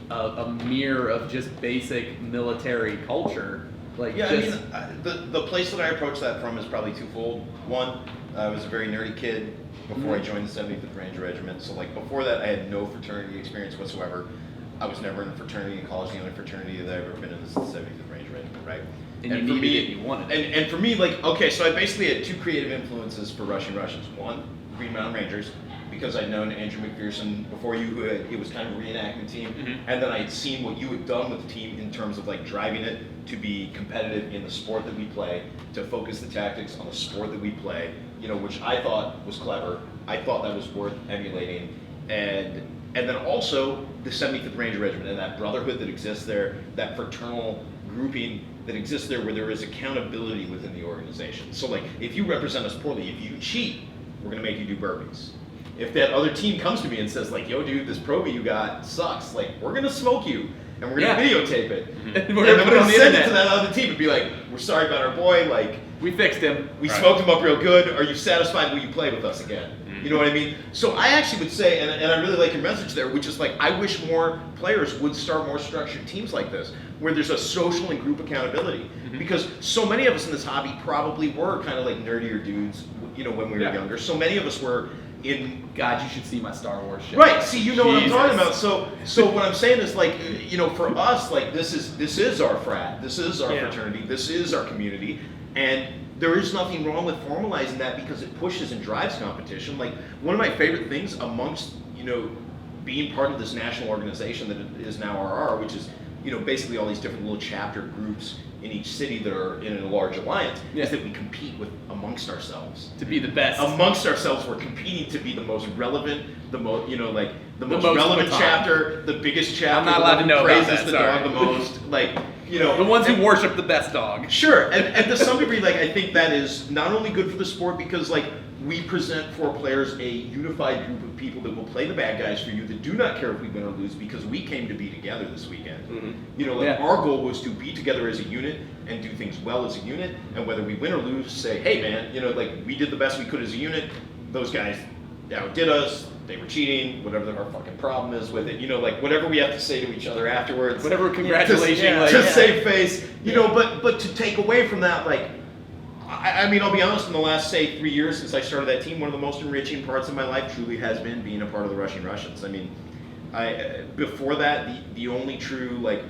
a mirror of just basic military culture? Like, Yeah, just, I mean, the place that I approach that from is probably twofold. One, I was a very nerdy kid before I joined the 75th Ranger Regiment. So like before that, I had no fraternity experience whatsoever. I was never in a fraternity in college. The only fraternity that I've ever been in is the 75th Ranger Regiment, right? and you for needed me, it, you wanted it. And for me, like, okay, so I basically had two creative influences for Russians. One, Green Mountain Rangers, because I'd known Andrew McPherson before you, it was kind of a reenactment team, and then I'd seen what you had done with the team in terms of like driving it to be competitive in the sport that we play, to focus the tactics on the sport that we play, you know, which I thought was clever. I thought that was worth emulating, and then also the 75th Ranger Regiment and that brotherhood that exists there, that fraternal grouping that exists there, where there is accountability within the organization. So like, if you represent us poorly, if you cheat, we're gonna make you do burpees. If that other team comes to me and says like, yo dude, this Proby you got sucks, like, we're gonna smoke you and we're gonna videotape it. And And we're then gonna we're put it on gonna the send it internet. to that other team and be like, we're sorry about our boy, like, We fixed him. we Right. smoked him up real good. Are you satisfied? Will you play with us again? You know what I mean? So I actually would say, and I really like your message there, which is like, I wish more players would start more structured teams like this, where there's a social and group accountability. Because so many of us in this hobby probably were kind of like nerdier dudes, you know, when we were Yeah. younger. So many of us were in God, you should see my Star Wars shit. right. See, you know what I'm talking Jesus. about. So what I'm saying is like, you know, for us, like this is our frat, this is our Yeah. fraternity, this is our community, and there is nothing wrong with formalizing that because it pushes and drives competition. Like one of my favorite things amongst, you know, being part of this national organization that is now RR, which is, you know, basically all these different little chapter groups in each city that are in a large alliance, Yeah. is that we compete with amongst ourselves. To be the best. Amongst ourselves, we're competing to be the most relevant, the most, you know, like the most most relevant baton. chapter, the biggest chapter. I'm not the allowed one to who know about praises that, the sorry. dog the most, like, you know, The ones who and- worship the best dog. Sure, and to some degree, like I think that is not only good for the sport because like we present for players a unified group of people that will play the bad guys for you that do not care if we win or lose because we came to be together this weekend. You know, like Yeah. our goal was to be together as a unit and do things well as a unit, and whether we win or lose, say, hey man, you know, like we did the best we could as a unit. Those guys outdid us. They were cheating. Whatever our fucking problem is with it, you know, like whatever we have to say to each other afterwards. Whatever congratulations. Yeah. like, To save face, you know, but to take away from that, like, I mean, I'll be honest, in the last, say, 3 years since I started that team, one of the most enriching parts of my life truly has been being a part of the Rushing Russians. I mean, before that, the only true, like,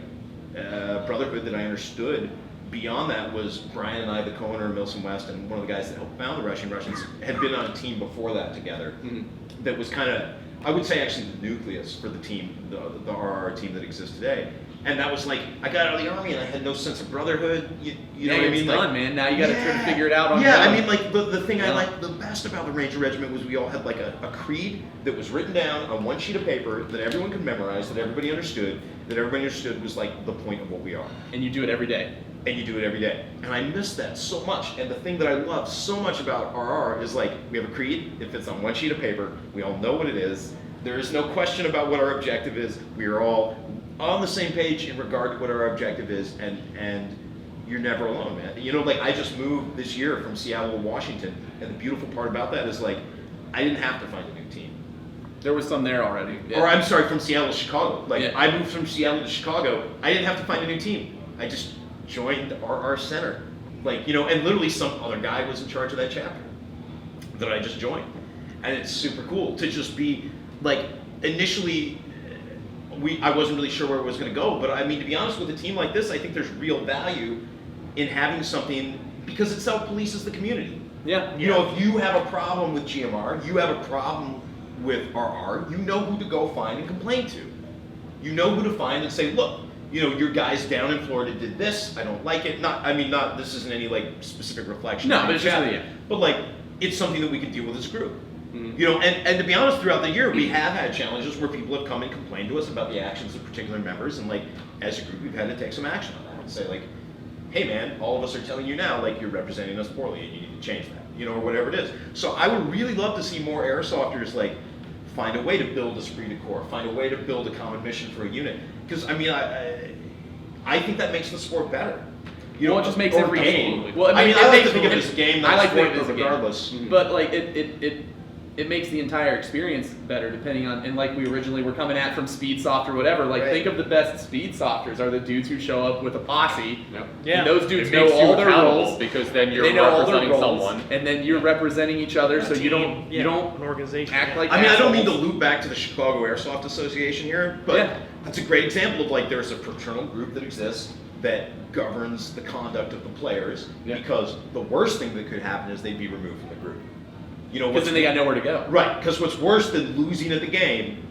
brotherhood that I understood beyond that was Brian and I, the co-owner of Milson West, and one of the guys that helped found the Rushing Russians, had been on a team before that together. That was kind of, I would say, actually the nucleus for the team, the RR team that exists today. And that was like, I got out of the Army and I had no sense of brotherhood. You know what I mean? It's Like, done, man. Now you got to try to figure it out on yeah, your own. I mean, like the thing I Yeah. liked the best about the Ranger Regiment was we all had like a creed that was written down on one sheet of paper that everyone could memorize, that everybody understood was like the point of what we are. And you do it every day. And you do it every day. And I miss that so much. And the thing that I love so much about RR is like we have a creed, it fits on one sheet of paper, we all know what it is. There is no question about what our objective is. We are all on the same page in regard to what our objective is, and you're never alone, man. You know, like I just moved this year from Seattle to Washington, and the beautiful part about that is like I didn't have to find a new team. There was some there already. Yeah. Or I'm sorry, from Seattle to Chicago. Like Yeah. I moved from Seattle to Chicago, I didn't have to find a new team. I just joined RR Center. Like, you know, and literally some other guy was in charge of that chapter that I just joined. And it's super cool to just be like initially I wasn't really sure where it was going to go, but I mean, to be honest, with a team like this, I think there's real value in having something because it self-polices the community. Yeah. You know, if you have a problem with GMR, you have a problem with RR, you know who to go find and complain to. You know who to find and say, look, you know, your guys down in Florida did this, I don't like it. Not this isn't any like specific reflection. No, of but it's the just, chat, yeah. But like, it's something that we can deal with as a group. Mhm. You know, and to be honest, throughout the year, we have had challenges where people have come and complained to us about the actions of particular members, and like, as a group, we've had to take some action on that and say like, hey man, all of us are telling you now, like, you're representing us poorly and you need to change that, you know, or whatever it is. So I would really love to see more airsofters like find a way to build esprit de corps, find a way to build a common mission for a unit. Because I mean, I think that makes the sport better. You Well, know, it just makes or every game. game. Well, I mean, it I like makes- to think of it as a game, not I like to sport, think of it but as a game. regardless. But like it makes the entire experience better depending on, and like we originally were coming at from Speedsoft or whatever. Like Right. think of the best Speedsofters are the dudes who show up with a posse. Yep. Yeah. And those dudes It know makes you all their accountable roles because then you're they know all their representing roles, someone. and then you're representing each other, so you don't an organization. act yeah. like. I mean, I don't mean to assholes. loop back to the Chicago Airsoft Association here, but Yeah. it's a great example of like there's a fraternal group that exists that governs the conduct of the players. Yeah. Because the worst thing that could happen is they'd be removed from the group. You know, Because what's then they got nowhere to go. right? Because what's worse than losing at the game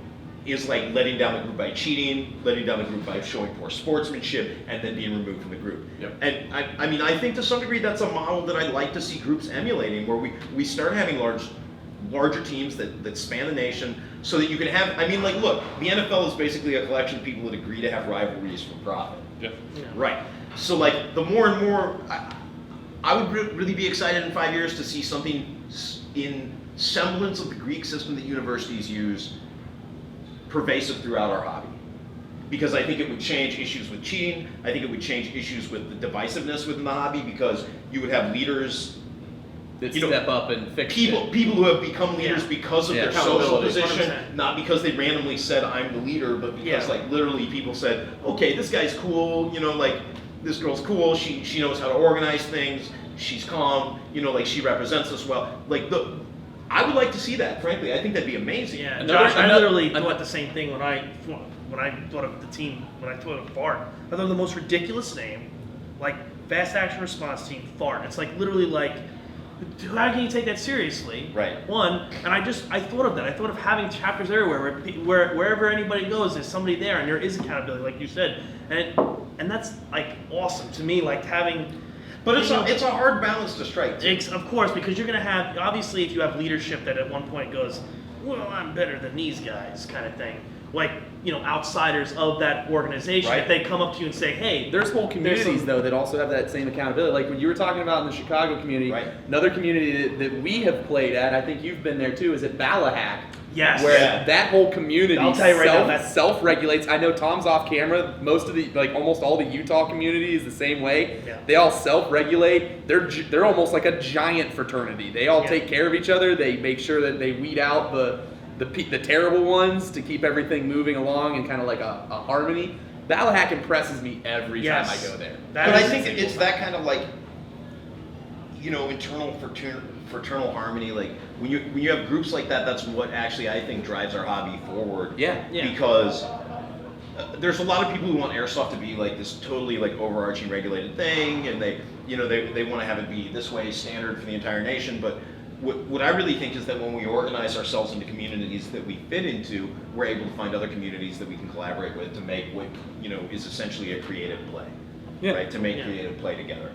is like letting down the group by cheating, letting down the group by showing poor sportsmanship, and then being removed from the group. Yep. And I mean, I think to some degree that's a model that I'd like to see groups emulating, where we start having larger teams that span the nation, so that you can have. I mean, like, look, the NFL is basically a collection of people that agree to have rivalries for profit. Yeah. Right. So like the more and more, I would really be excited in 5 years to see something in semblance of the Greek system that universities use pervasive throughout our hobby. Because I think it would change issues with cheating. I think it would change issues with the divisiveness within the hobby, because you would have leaders, That You know, step up and fix people shit. who have become leaders Yeah. because of Yeah. their social Accountability, position, 100%. not because they randomly said I'm the leader, but because Yeah. like literally people said, okay, this guy's cool, you know, like this girl's cool, she knows how to organize things, she's calm, you know, like she represents us well. Like I would like to see that. Frankly, I think that'd be amazing. Yeah, Another- Josh, I another- literally another- thought the same thing when I thought of the team, when I thought of FART. I thought of the most ridiculous name, like Fast Action Response Team, FART. It's like literally like, how can you take that seriously? Right. One, and I thought of that. I thought of having chapters everywhere where wherever anybody goes, there's somebody there, and there is accountability, like you said, and that's like awesome to me, like having. But it's a hard balance to strike. Too. Of course, because you're going to have, obviously, if you have leadership that at one point goes, well, I'm better than these guys, kind of thing. Like, outsiders of that organization, Right. if they come up to you and say, hey, There's whole communities some- though that also have that same accountability. Like when you were talking about in the Chicago community, Right. another community that we have played at, I think you've been there too, is at Ballahack. yes. Where Yeah. that whole community I'll tell you right now, that's- self-regulates. I know Tom's off camera. Most of the, almost all the Utah community is the same way. Yeah. They all self-regulate. They're almost like a giant fraternity. They all Yeah. take care of each other. They make sure that they weed out the terrible ones to keep everything moving along in kind of like a harmony. Ballahack impresses me every time I go there. That But I is- think it's that kind of like, internal fraternal harmony. Like when you have groups like that, that's what actually I think drives our hobby forward. Yeah. Yeah. Because there's a lot of people who want airsoft to be like this totally like overarching regulated thing, and they want to have it be this way standard for the entire nation. But what I really think is that when we organize ourselves into communities that we fit into, we're able to find other communities that we can collaborate with to make what is essentially a creative play, Yeah. right? To make Yeah. creative play together,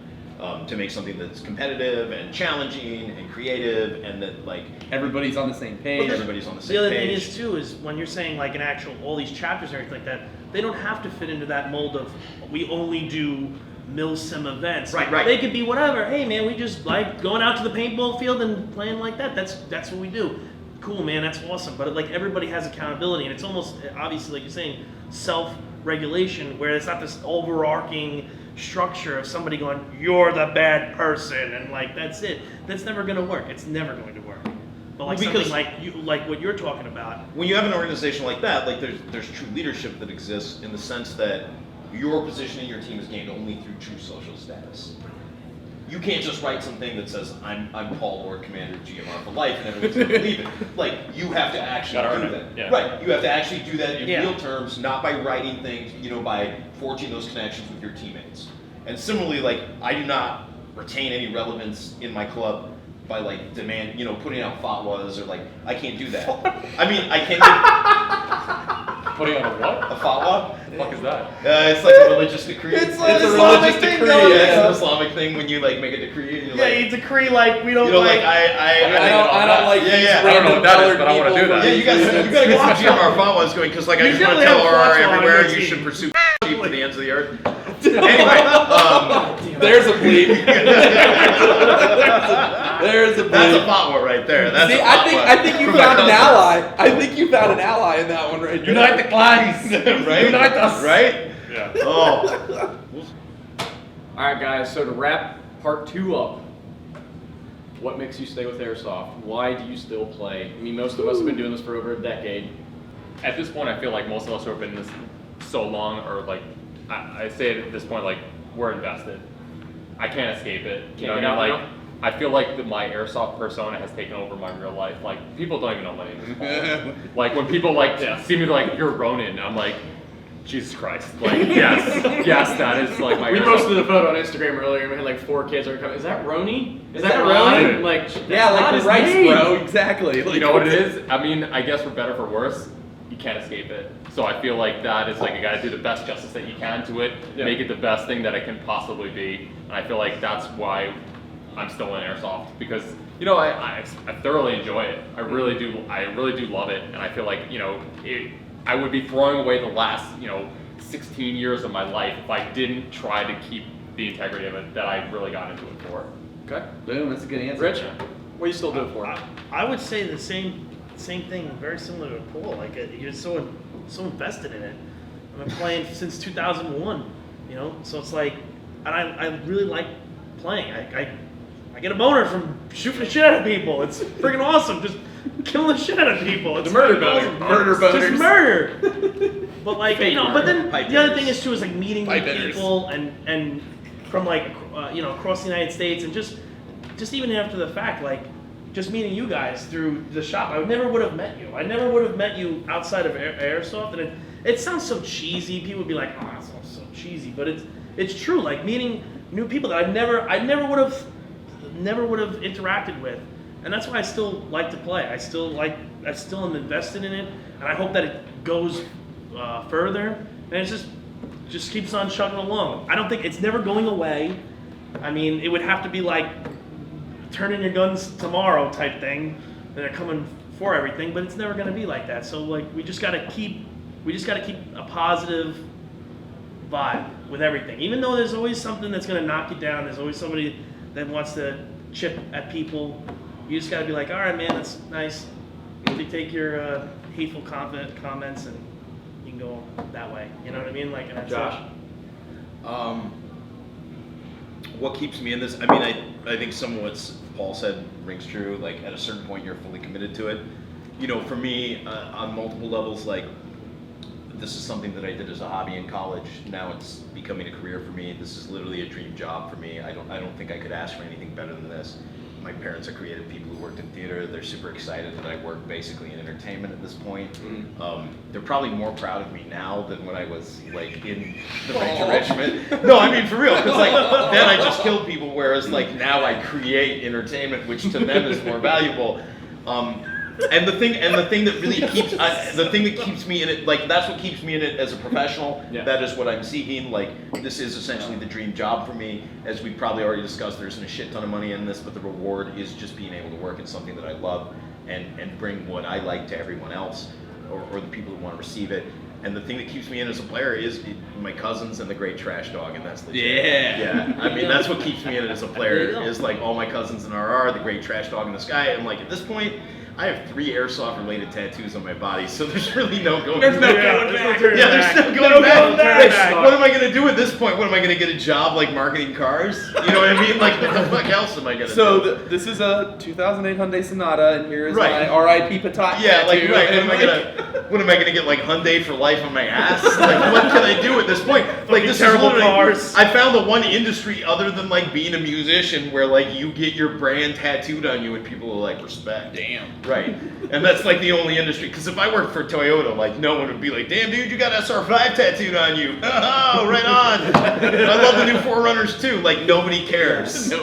to make something that's competitive and challenging and creative, and that like Everybody's on the same page. everybody's on the same The other page. thing is too is when you're saying like an actual all these chapters and everything like that, they don't have to fit into that mold of we only do milsim events. Right, right. They could be whatever. Hey man, we just like going out to the paintball field and playing like that. That's what we do. Cool man, that's awesome. But like everybody has accountability, and it's almost obviously like you're saying self-regulation, where it's not this overarching structure of somebody going, you're the bad person, and like that's it. That's never going to work. It's never going to work. But like Because- something like what you're talking about. When you have an organization like that, like there's true leadership that exists in the sense that your position in your team is gained only through true social status. You can't just write something that says I'm Paul Lord, Commander GMR for life, and everyone's gonna believe it. Like you have to actually Gotta do earn that. it, yeah. Right. You have to actually do that in Yeah. real terms, not by writing things, by forging those connections with your teammates. And similarly, like I do not retain any relevance in my club by like putting out fatwas, or like I can't do that. I mean, I can't do Putting on a what? a fatwa. The fuck is that? It's like a religious decree. It's a Islamic thing, though. Yeah, Yeah. it's an Islamic thing when you like make a decree and you're Yeah, like, you decree like we don't I don't like Yeah, these yeah. I don't know random what that is, colored but I wanna people do that. from Yeah, you gotta get some GMR fatwas going because like I You just want to generally tell have a Aurora fatwa on everywhere your you team. should pursue sheep to the ends of the earth. Anyway, There's a bleep. There's a bleep. that's a fatwa right there. That's See, a I think you from my found an cousins. ally. I think you found an ally in that one right there. Unite the clans! right? Unite us! Right? Yeah. Oh, All right, guys. So to wrap part 2 up, what makes you stay with Airsoft? Why do you still play? I mean, most of us have been doing this for over a decade. At this point, I feel like most of us who have been in this so long, or like, I say it at this point, like, we're invested. I can't escape it. You know what get I mean? out Like, I feel like my Airsoft persona has taken over my real life. Like, people don't even know my name is Paul. Like, when people, like, see me, like, you're Ronin, I'm like, Jesus Christ. Like, yes, that is, like, my We Airsoft. posted a photo on Instagram earlier. We had like 4 kids are coming. Is that Roni? Is that that Roni? Ron? Like, Yeah, that's not like the his rice, name. bro. Exactly. Like, You know what it is? I mean, I guess for better or for worse, you can't escape it. So I feel like that is like you gotta do the best justice that you can to it, Yeah. make it the best thing that it can possibly be. And I feel like that's why I'm still in Airsoft, because I thoroughly enjoy it. I really do love it, and I feel like I would be throwing away the last 16 years of my life if I didn't try to keep the integrity of it that I really got into it for. Okay. Boom. That's a good answer. Rich, what do you still do it for? I would say the same thing, very similar to Paul. Like you're so invested in it. I've been playing since 2001. So it's like, and I really like playing. I get a boner from shooting the shit out of people. It's freaking awesome. Just killing the shit out of people. It's The murder freaking boner. awesome. Murder Just boners. murder. But like Fake but then Pipe the other hitters. thing is too is like meeting Pipe new hitters. people and from like across the United States, and just even after the fact, like just meeting you guys through the shop. I never would have met you. I never would have met you outside of Airsoft. And it sounds so cheesy. People would be like, oh, it sounds so cheesy. But it's true. Like meeting new people that I never would have interacted with. And that's why I still like to play. I still am invested in it. And I hope that it goes further. And it just keeps on chugging along. I don't think it's never going away. I mean, it would have to be like turn in your guns tomorrow type thing. They're coming for everything, but it's never going to be like that. So like we just got to keep a positive vibe with everything. Even though there's always something that's going to knock you down, there's always somebody that wants to chip at people. You just got to be like, all right, man, that's nice. You take your hateful comments and you can go that way. You know what I mean? Like, and that's Josh? What keeps me in this? I mean, I think some of what Paul said rings true. Like at a certain point, you're fully committed to it. You know, for me, on multiple levels, like this is something that I did as a hobby in college. Now it's becoming a career for me. This is literally a dream job for me. I don't think I could ask for anything better than this. My parents are creative people who worked in theater. They're super excited that I work basically in entertainment at this point. They're probably more proud of me now than when I was like in the Ranger Regiment. No, I mean for real, because like then I just killed people, whereas like now I create entertainment, which to them is more valuable. And the thing that really keeps me in it, like that's what keeps me in it as a professional. Yeah. That is what I'm seeking. Like this is essentially the dream job for me. As we probably already discussed, there isn't a shit ton of money in this, but the reward is just being able to work in something that I love and bring what I like to everyone else, or the people who want to receive it. And the thing that keeps me in as a player is my cousins and the Great Trash Dog, and that's legit. Yeah. I mean, that's what keeps me in it as a player is like all my cousins in RR, the Great Trash Dog in the Sky, and like at this point, I have 3 airsoft-related tattoos on my body, so there's really no going back. Yeah, there's no going back. What am I gonna do at this point? What am I gonna get a job like marketing cars? You know what I mean? Like what the fuck else am I gonna do? So this is a 2008 Hyundai Sonata, and here is my R.I.P. Patat. Yeah, like tattoo, right. and What am I gonna get like Hyundai for life on my ass? Like what can I do at this point? Like this terrible is literally, cars. I found the one industry other than like being a musician where like you get your brand tattooed on you and people are like respect. Damn. Right. And that's like the only industry. Because if I worked for Toyota, like no one would be like, damn dude, you got SR5 tattooed on you. Oh, right on. I love the new 4Runners too. Like nobody cares.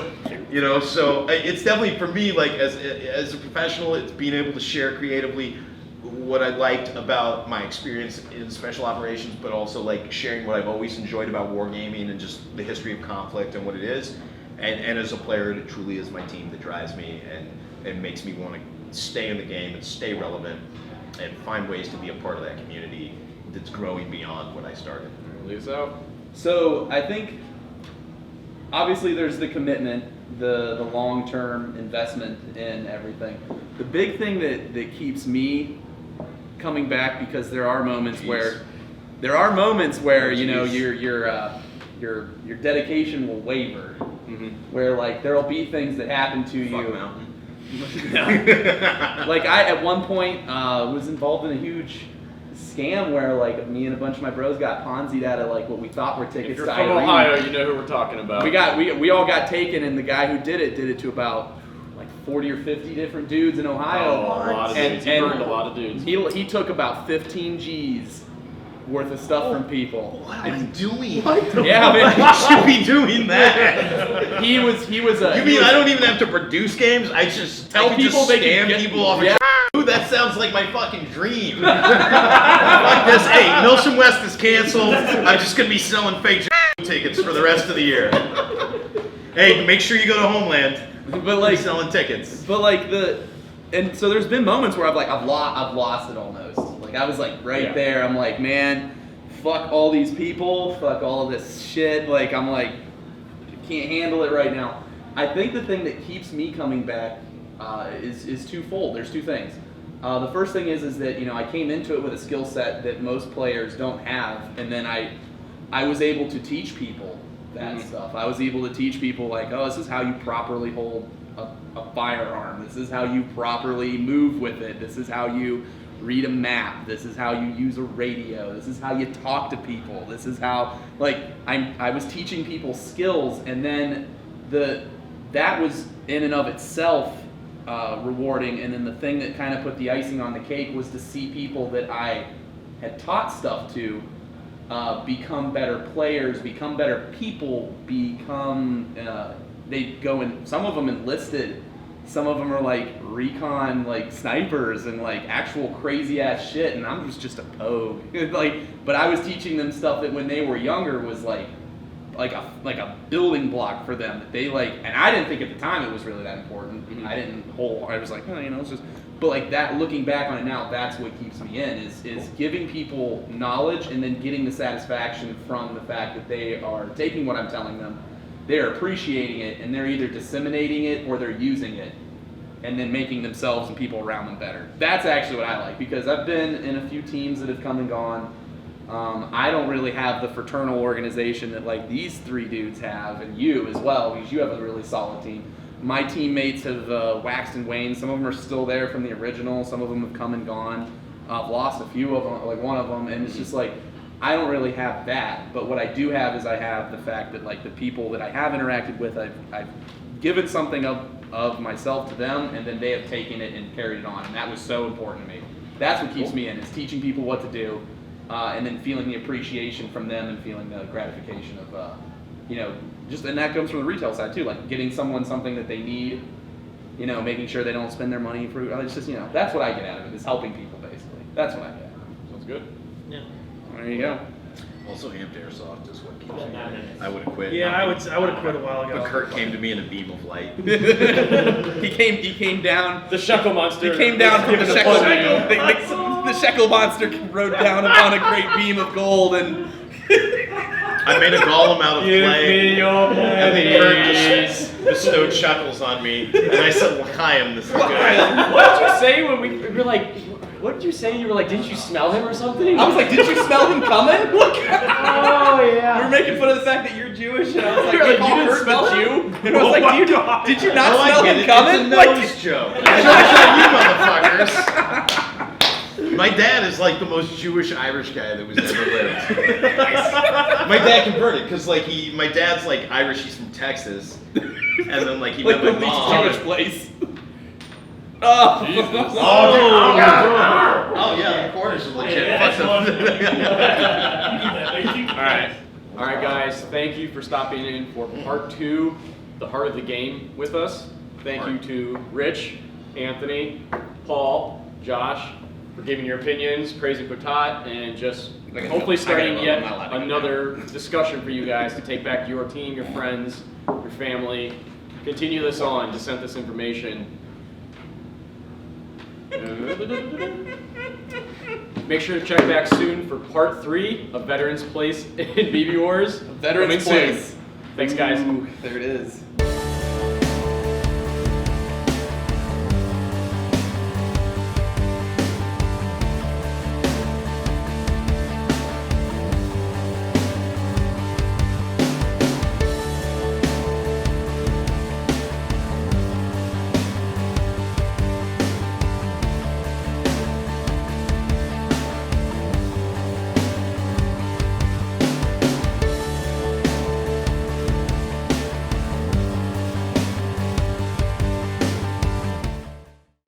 You know, so it's definitely for me, like as a professional, it's being able to share creatively what I liked about my experience in special operations, but also like sharing what I've always enjoyed about wargaming and just the history of conflict and what it is. And as a player, it truly is my team that drives me and makes me want to stay in the game and stay relevant and find ways to be a part of that community that's growing beyond what I started. Leave us out. So I think obviously there's the commitment, the long-term investment in everything. The big thing that keeps me coming back, because there are moments where you know your dedication will waver, where like there'll be things that happen to Fuck you. Mountain. Like I at one point was involved in a huge scam where like me and a bunch of my bros got Ponzi'd out of like what we thought were tickets If you're to from Irene. Ohio, you know who we're talking about. We all got taken, and the guy who did it to about like 40 or 50 different dudes in Ohio. Oh, a lot of dudes. He burned a lot of dudes. He took about 15 G's worth of stuff from people. What am I doing? Yeah, man. I should be doing that. He was a. You mean I don't even have to produce games? I just Tell I can people just they can scam get- people off yeah. of Dude, that sounds like my fucking dream. Like this, hey, Milson West is canceled. I'm just gonna be selling fake tickets for the rest of the year. Hey, make sure you go to Homeland. But like Selling tickets. But like and so there's been moments where I've lost it almost. Like I was like right there. I'm like, man, fuck all these people, fuck all of this shit. Like I'm like, can't handle it right now. I think the thing that keeps me coming back is twofold. There's two things. The first thing is that I came into it with a skill set that most players don't have, and then I was able to teach people that stuff. I was able to teach people like, oh, this is how you properly hold a firearm. This is how you properly move with it. This is how you read a map. This is how you use a radio. This is how you talk to people. This is how, like, I was teaching people skills, and then that was in and of itself rewarding. And then the thing that kind of put the icing on the cake was to see people that I had taught stuff to become better players, become better people, become they go in. Some of them enlisted. Some of them are like recon, like snipers and like actual crazy ass shit, and I'm just a pogue. But I was teaching them stuff that when they were younger was like a building block for them. That they like, and I didn't think at the time it was really that important. Mm-hmm. I was like, oh, it's just. But like that, looking back on it now, that's what keeps me in is giving people knowledge and then getting the satisfaction from the fact that they are taking what I'm telling them. They're appreciating it, and they're either disseminating it or they're using it, and then making themselves and people around them better. That's actually what I like, because I've been in a few teams that have come and gone. I don't really have the fraternal organization that like these three dudes have, and you as well, because you have a really solid team. My teammates have waxed and waned. Some of them are still there from the original. Some of them have come and gone. I've lost a few of them, like one of them, and it's just like, I don't really have that, but what I do have is I have the fact that like the people that I have interacted with, I've given something of myself to them, and then they have taken it and carried it on, and that was so important to me. That's what keeps me in, is teaching people what to do, and then feeling the appreciation from them and feeling the gratification of, just, and that comes from the retail side too, like getting someone something that they need, making sure they don't spend their money for, it's just, that's what I get out of it, is helping people basically. That's what I get. Sounds good. Yeah. There you go. Also, amped airsoft is what keeps me. I would have quit. Yeah, I would have quit a while ago. But Kurt came to me in a beam of light. He came down. The Shekel Monster. He came down from the Give us a Shekel. plug. The Shekel Monster rode down upon a great beam of gold, and I made a golem out of Give clay. me your And then Kurt pennies. just bestowed shekels on me. And I said, L'chaim, this is good. What did you say when we were like? What did you say? You were like, didn't you smell him or something? I was like, "Did you smell him coming?" Look. Oh yeah. We were making fun of the fact that you're Jewish, and I was like, You're like, "You you didn't heard smell the him?" Jew?" And I was like, "Did you not Oh, smell I get him it. coming?" It's a Like, nose joke. It's not you motherfuckers. My dad is like the most Jewish Irish guy that was ever lived. My dad converted because my dad's like Irish. He's from Texas, and then he like met the my least mom. Jewish place. Oh, Oh yeah, the Cornish is legit. Fuck them. All right, guys. Thank you for stopping in for part 2, the heart of the game, with us. Thank you to Rich, Anthony, Paul, Josh, for giving your opinions, praising Kotat, and just hopefully starting yet another discussion for you guys to take back to your team, your friends, your family. Continue this on to send this information. Make sure to check back soon for part 3 of Veterans Place in BB Wars. Veterans Coming soon. Place. Thanks, guys. Ooh, there it is.